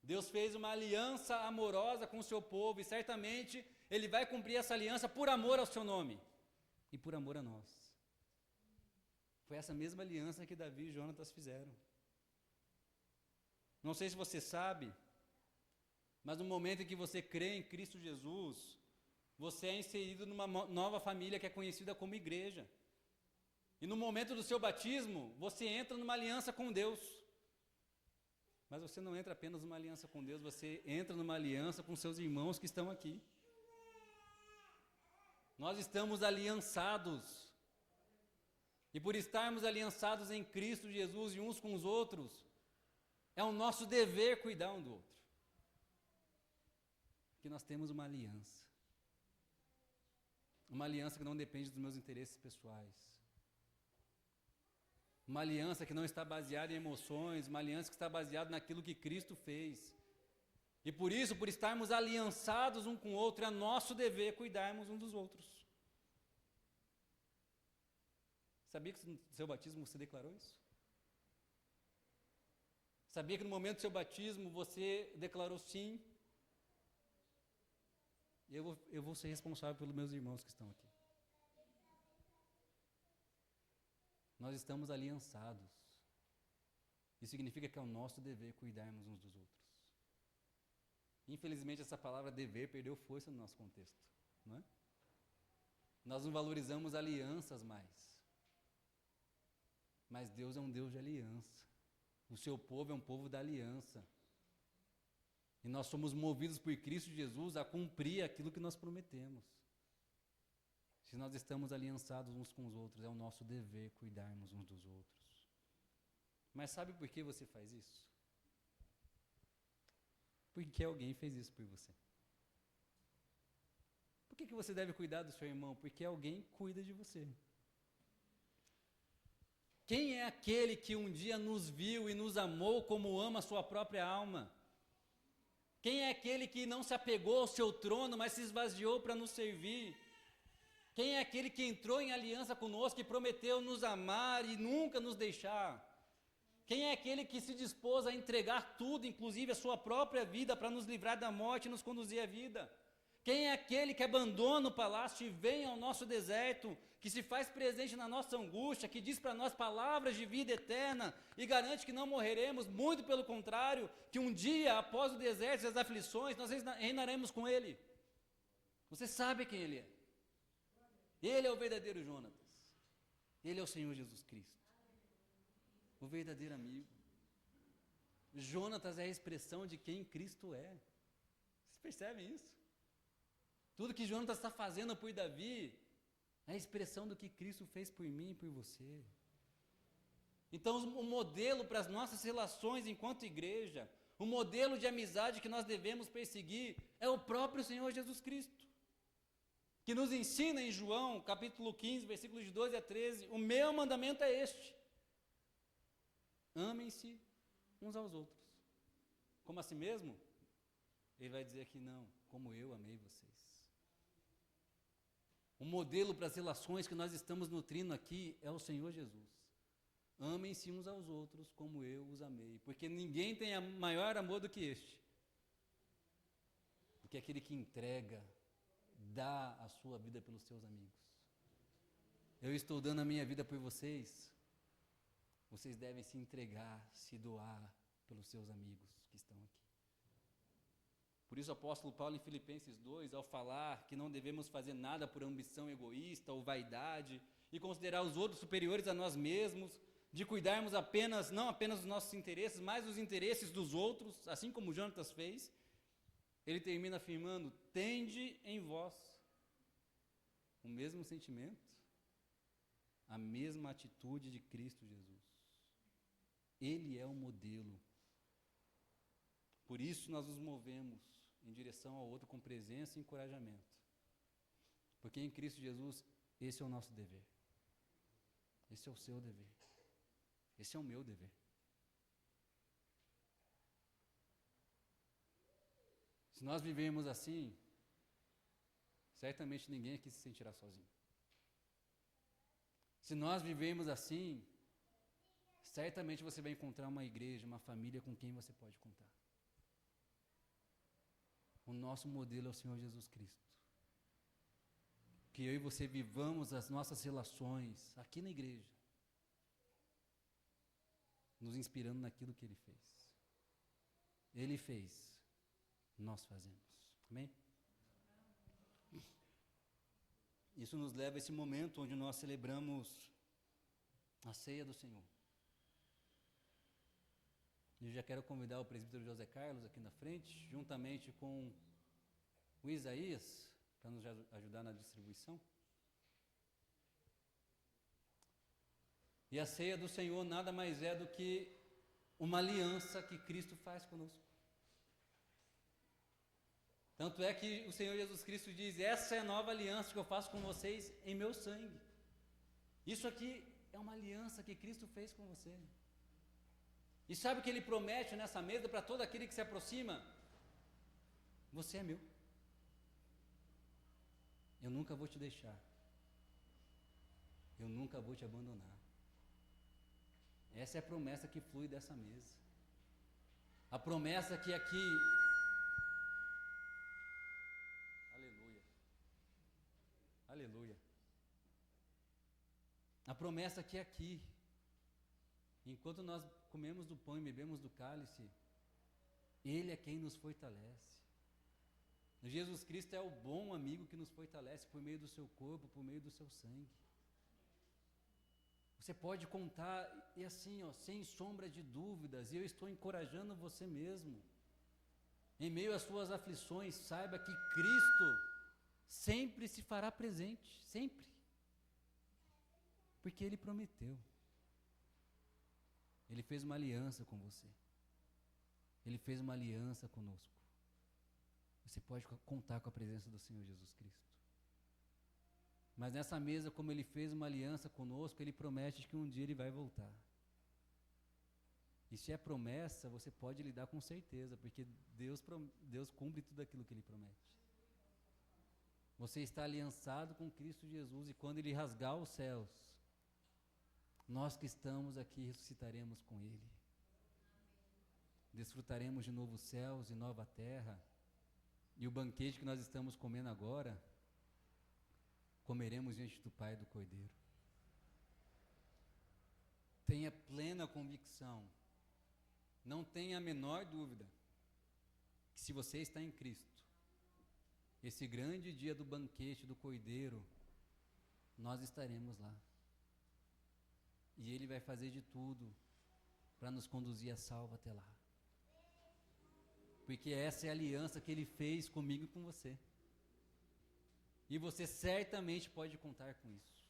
Speaker 1: Deus fez uma aliança amorosa com o seu povo, e certamente Ele vai cumprir essa aliança por amor ao seu nome e por amor a nós. Foi essa mesma aliança que Davi e Jonatas fizeram. Não sei se você sabe, mas no momento em que você crê em Cristo Jesus, você é inserido numa nova família que é conhecida como igreja. E no momento do seu batismo, você entra numa aliança com Deus. Mas você não entra apenas numa aliança com Deus, você entra numa aliança com seus irmãos que estão aqui. Nós estamos aliançados. E por estarmos aliançados em Cristo Jesus e uns com os outros, é o nosso dever cuidar um do outro. Porque nós temos uma aliança. Uma aliança que não depende dos meus interesses pessoais. Uma aliança que não está baseada em emoções, uma aliança que está baseada naquilo que Cristo fez. E por isso, por estarmos aliançados um com o outro, é nosso dever cuidarmos um dos outros. Sabia que no seu batismo você declarou isso? Sabia que no momento do seu batismo você declarou sim? Eu vou ser responsável pelos meus irmãos que estão aqui. Nós estamos aliançados. Isso significa que é o nosso dever cuidarmos uns dos outros. Infelizmente, essa palavra dever perdeu força no nosso contexto, não é? Nós não valorizamos alianças mais. Mas Deus é um Deus de aliança. O seu povo é um povo da aliança. E nós somos movidos por Cristo Jesus a cumprir aquilo que nós prometemos. Se nós estamos aliançados uns com os outros, é o nosso dever cuidarmos uns dos outros. Mas sabe por que você faz isso? Porque alguém fez isso por você. Por que você deve cuidar do seu irmão? Porque alguém cuida de você. Quem é aquele que um dia nos viu e nos amou como ama a sua própria alma? Quem é aquele que não se apegou ao seu trono, mas se esvaziou para nos servir? Quem é aquele que entrou em aliança conosco e prometeu nos amar e nunca nos deixar? Quem é aquele que se dispôs a entregar tudo, inclusive a sua própria vida, para nos livrar da morte e nos conduzir à vida? Quem é aquele que abandona o palácio e vem ao nosso deserto, que se faz presente na nossa angústia, que diz para nós palavras de vida eterna e garante que não morreremos, muito pelo contrário, que um dia, após o deserto e as aflições, nós reinaremos com Ele? Você sabe quem Ele é. Ele é o verdadeiro Jonatas. Ele é o Senhor Jesus Cristo. O verdadeiro amigo. Jonatas é a expressão de quem Cristo é. Vocês percebem isso? Tudo que Jonatas está fazendo por Davi é a expressão do que Cristo fez por mim e por você. Então, o modelo para as nossas relações enquanto igreja, o modelo de amizade que nós devemos perseguir é o próprio Senhor Jesus Cristo, que nos ensina em João, capítulo 15, versículos de 12 a 13, o meu mandamento é este: amem-se uns aos outros, como a si mesmo? Ele vai dizer aqui, não, como eu amei vocês. O modelo para as relações que nós estamos nutrindo aqui é o Senhor Jesus. Amem-se uns aos outros como eu os amei, porque ninguém tem maior amor do que este. Porque aquele que entrega, dá a sua vida pelos seus amigos. Eu estou dando a minha vida por vocês. Vocês devem se entregar, se doar pelos seus amigos que estão aqui. Por isso o apóstolo Paulo em Filipenses 2, ao falar que não devemos fazer nada por ambição egoísta ou vaidade, e considerar os outros superiores a nós mesmos, de cuidarmos não apenas dos nossos interesses, mas dos interesses dos outros, assim como Jonatas fez, ele termina afirmando, tende em vós o mesmo sentimento, a mesma atitude de Cristo Jesus. Ele é o modelo. Por isso nós nos movemos em direção ao outro com presença e encorajamento. Porque em Cristo Jesus, esse é o nosso dever. Esse é o seu dever. Esse é o meu dever. Se nós vivemos assim, certamente ninguém aqui se sentirá sozinho. Se nós vivemos assim, certamente você vai encontrar uma igreja, uma família com quem você pode contar. O nosso modelo é o Senhor Jesus Cristo. Que eu e você vivamos as nossas relações aqui na igreja, nos inspirando naquilo que Ele fez. Ele fez, nós fazemos. Amém? Isso nos leva a esse momento onde nós celebramos a ceia do Senhor. Eu já quero convidar o presbítero José Carlos aqui na frente, juntamente com o Isaías, para nos ajudar na distribuição. E a ceia do Senhor nada mais é do que uma aliança que Cristo faz conosco. Tanto é que o Senhor Jesus Cristo diz, essa é a nova aliança que eu faço com vocês em meu sangue. Isso aqui é uma aliança que Cristo fez com você. E sabe o que Ele promete nessa mesa para todo aquele que se aproxima? Você é meu. Eu nunca vou te deixar. Eu nunca vou te abandonar. Essa é a promessa que flui dessa mesa. A promessa que aqui... Aleluia. Aleluia. A promessa que aqui, enquanto nós comemos do pão e bebemos do cálice, Ele é quem nos fortalece. Jesus Cristo é o bom amigo que nos fortalece por meio do seu corpo, por meio do seu sangue. Você pode contar, e assim, sem sombra de dúvidas, e eu estou encorajando você mesmo. Em meio às suas aflições, saiba que Cristo sempre se fará presente, sempre. Porque Ele prometeu. Ele fez uma aliança com você. Ele fez uma aliança conosco. Você pode contar com a presença do Senhor Jesus Cristo. Mas nessa mesa, como Ele fez uma aliança conosco, Ele promete que um dia Ele vai voltar. E se é promessa, você pode lidar com certeza, porque Deus cumpre tudo aquilo que Ele promete. Você está aliançado com Cristo Jesus, e quando Ele rasgar os céus, nós que estamos aqui ressuscitaremos com Ele. Desfrutaremos de novos céus e nova terra. E o banquete que nós estamos comendo agora, comeremos diante do Pai e do Cordeiro. Tenha plena convicção, não tenha a menor dúvida, que se você está em Cristo, esse grande dia do banquete do Cordeiro, nós estaremos lá. E Ele vai fazer de tudo para nos conduzir a salvo até lá. Porque essa é a aliança que Ele fez comigo e com você. E você certamente pode contar com isso.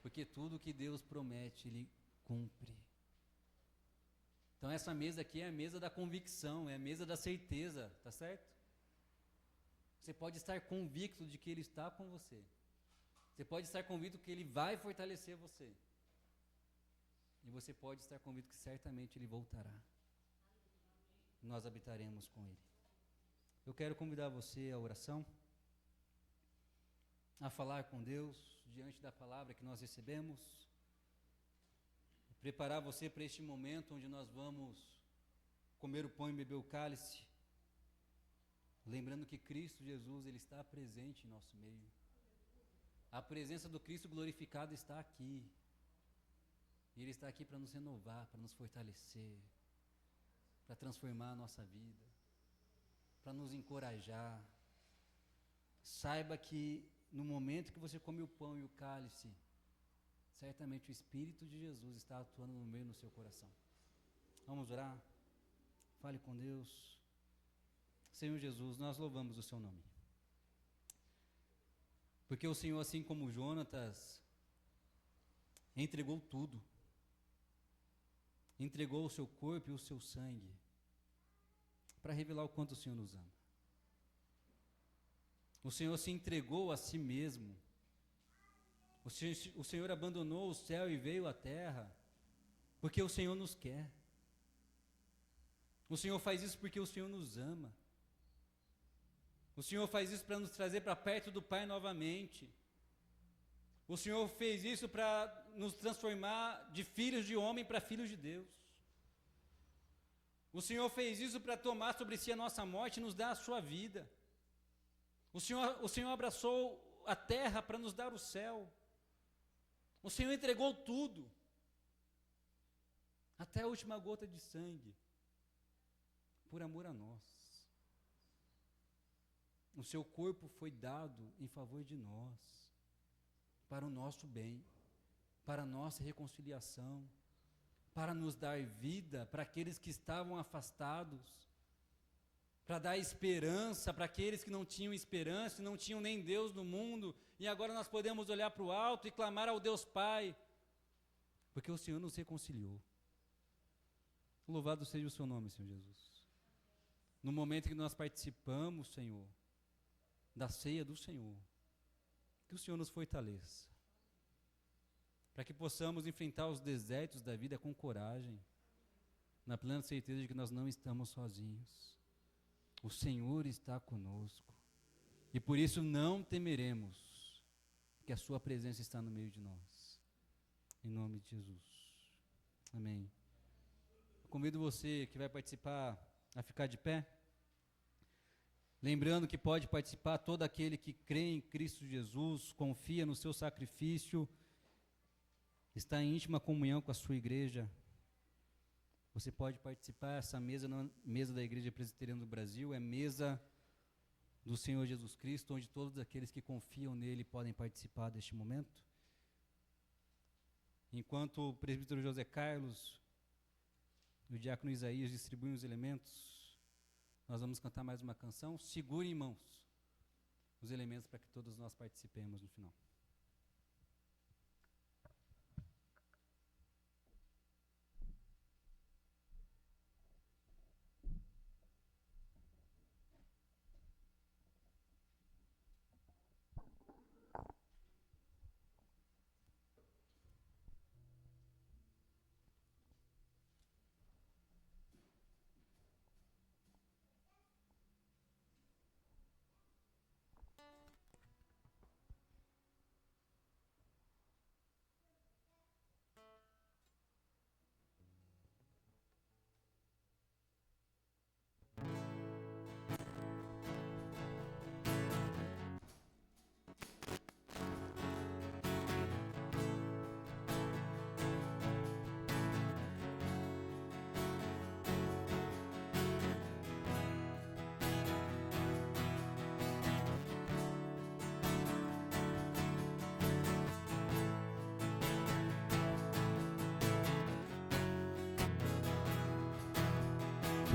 Speaker 1: Porque tudo que Deus promete, Ele cumpre. Então essa mesa aqui é a mesa da convicção, é a mesa da certeza, tá certo? Você pode estar convicto de que Ele está com você. Você pode estar convicto que Ele vai fortalecer você. E você pode estar convicto que certamente Ele voltará. nós habitaremos com Ele. Eu quero convidar você à oração, a falar com Deus diante da palavra que nós recebemos, preparar você para este momento onde nós vamos comer o pão e beber o cálice, lembrando que Cristo Jesus, Ele está presente em nosso meio. A presença do Cristo glorificado está aqui. E Ele está aqui para nos renovar, para nos fortalecer, para transformar a nossa vida, para nos encorajar. Saiba que no momento que você come o pão e o cálice, certamente o Espírito de Jesus está atuando no meio do seu coração. Vamos orar? Fale com Deus. Senhor Jesus, nós louvamos o seu nome. Porque o Senhor, assim como Jonatas, entregou tudo. Entregou o seu corpo e o seu sangue para revelar o quanto o Senhor nos ama. O Senhor se entregou a si mesmo. O Senhor abandonou o céu e veio à terra porque o Senhor nos quer. O Senhor faz isso porque o Senhor nos ama. O Senhor faz isso para nos trazer para perto do Pai novamente. O Senhor fez isso para nos transformar de filhos de homem para filhos de Deus. O Senhor fez isso para tomar sobre si a nossa morte e nos dar a sua vida. O Senhor abraçou a terra para nos dar o céu. O Senhor entregou tudo, até a última gota de sangue, por amor a nós. O seu corpo foi dado em favor de nós, para o nosso bem, para a nossa reconciliação, para nos dar vida para aqueles que estavam afastados, para dar esperança para aqueles que não tinham esperança, não tinham nem Deus no mundo, e agora nós podemos olhar para o alto e clamar ao Deus Pai, porque o Senhor nos reconciliou. Louvado seja o seu nome, Senhor Jesus. No momento que nós participamos, Senhor, da ceia do Senhor, que o Senhor nos fortaleça, para que possamos enfrentar os desertos da vida com coragem, na plena certeza de que nós não estamos sozinhos. O Senhor está conosco, e por isso não temeremos, porque a sua presença está no meio de nós. Em nome de Jesus. Amém. Eu convido você que vai participar a ficar de pé. Lembrando que pode participar todo aquele que crê em Cristo Jesus, confia no seu sacrifício, está em íntima comunhão com a sua igreja. Você pode participar. Essa mesa não é mesa da Igreja Presbiteriana do Brasil, é mesa do Senhor Jesus Cristo, onde todos aqueles que confiam nele podem participar deste momento. Enquanto o presbítero José Carlos e o diácono Isaías distribuem os elementos, nós vamos cantar mais uma canção. Segure em mãos os elementos para que todos nós participemos no final.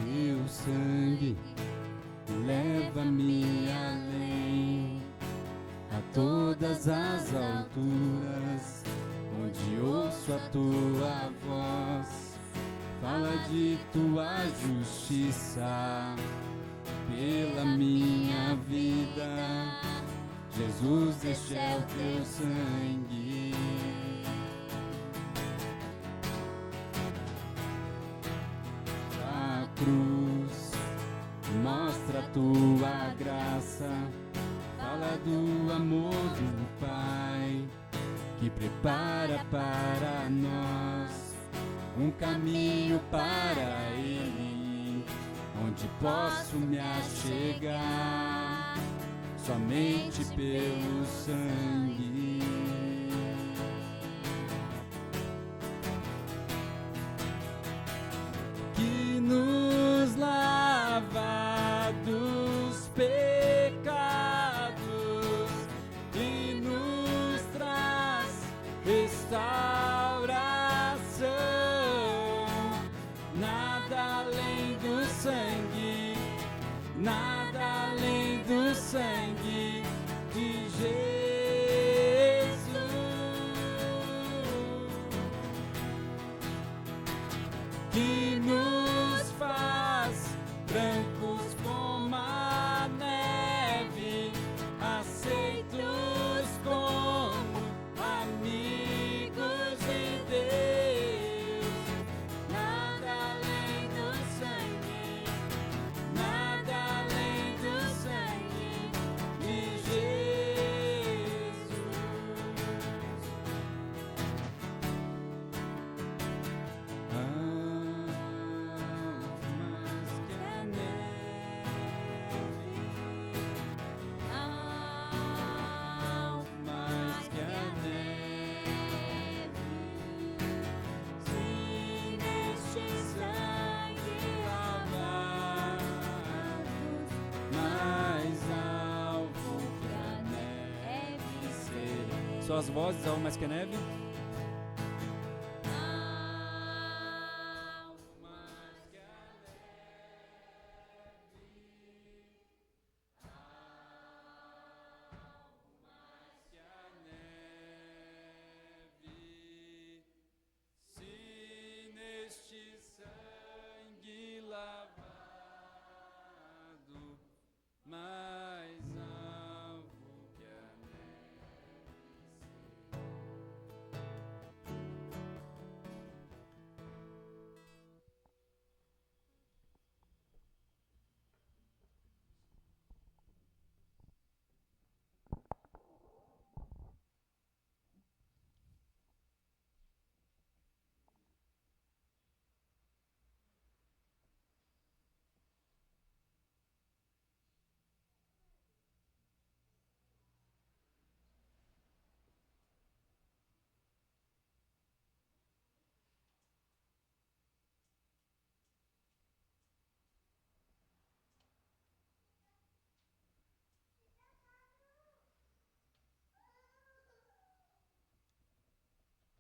Speaker 4: Teu sangue leva-me além, a todas as alturas, onde ouço a tua voz, fala de tua justiça pela minha vida. Jesus, este é o teu sangue. A cruz
Speaker 1: tua graça, fala do amor do Pai, que prepara para nós um caminho para Ele, onde posso me achegar somente pelo sangue. Que nos lava dos pecados e nos traz restauração. Nada além do sangue, nada além do sangue de Jesus. Que nos faz brancos como a neve, aceitos como amigos de Deus. Nada além do sangue, nada além do sangue de Jesus. Mais que a neve, mais que a neve, se neste sangue lavados, mais alvo que a neve serei. Só as vozes, algo mais que a neve. Mais que a neve, se neste sangue lavado, mais alvo que a neve.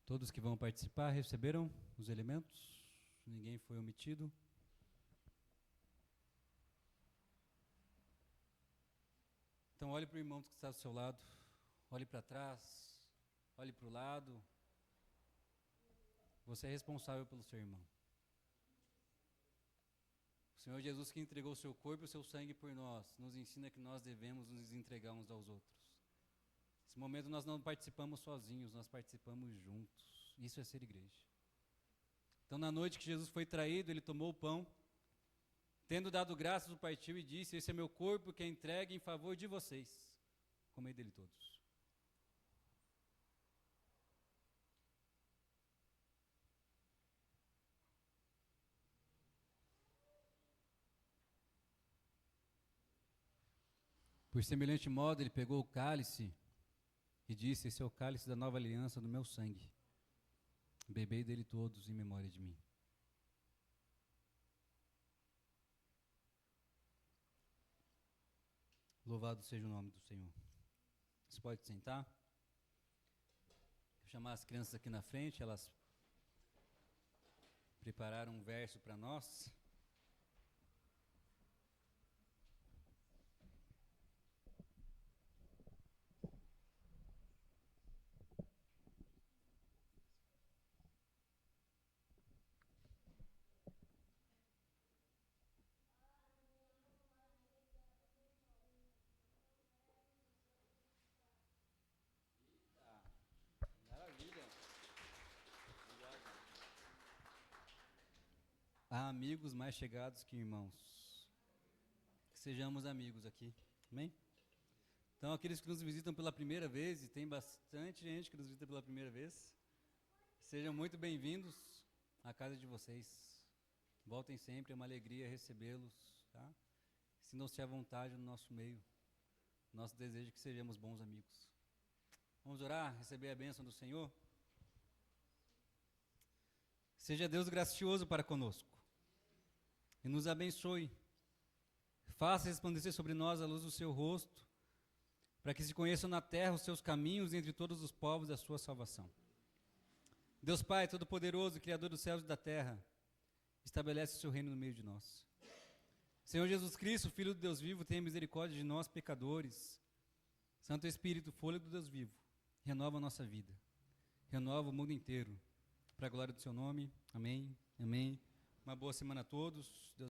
Speaker 1: Todos que vão participar receberam os elementos? Ninguém foi omitido? Então olhe para o irmão que está do seu lado, olhe para trás, olhe para o lado. Você é responsável pelo seu irmão. O Senhor Jesus, que entregou o seu corpo e o seu sangue por nós, nos ensina que nós devemos nos entregar uns aos outros. Nesse momento nós não participamos sozinhos, nós participamos juntos. Isso é ser igreja. Então, na noite que Jesus foi traído, ele tomou o pão, tendo dado graças, o partiu e disse: esse é meu corpo que é entregue em favor de vocês. Comei dele todos. Por semelhante modo, ele pegou o cálice e disse: esse é o cálice da nova aliança do meu sangue. Bebei dele todos em memória de mim. Louvado seja o nome do Senhor. Você pode sentar. Vou chamar as crianças aqui na frente, elas prepararam um verso para nós. Há amigos mais chegados que irmãos. sejamos amigos aqui. Amém? Então, aqueles que nos visitam pela primeira vez, e tem bastante gente que nos visita pela primeira vez, sejam muito bem-vindos à casa de vocês. Voltem sempre, é uma alegria recebê-los, tá? Sintam-se à vontade no nosso meio. Nosso desejo é que sejamos bons amigos. Vamos orar, receber a bênção do Senhor? Seja Deus gracioso para conosco e nos abençoe. Faça resplandecer sobre nós a luz do seu rosto, para que se conheçam na terra os seus caminhos entre todos os povos a sua salvação. Deus Pai, Todo-Poderoso, Criador dos céus e da terra, estabelece o seu reino no meio de nós. Senhor Jesus Cristo, Filho do Deus vivo, tenha misericórdia de nós, pecadores. Santo Espírito, fôlego do Deus vivo, renova a nossa vida, renova o mundo inteiro, para a glória do seu nome. Amém, amém. Uma boa semana a todos. Deus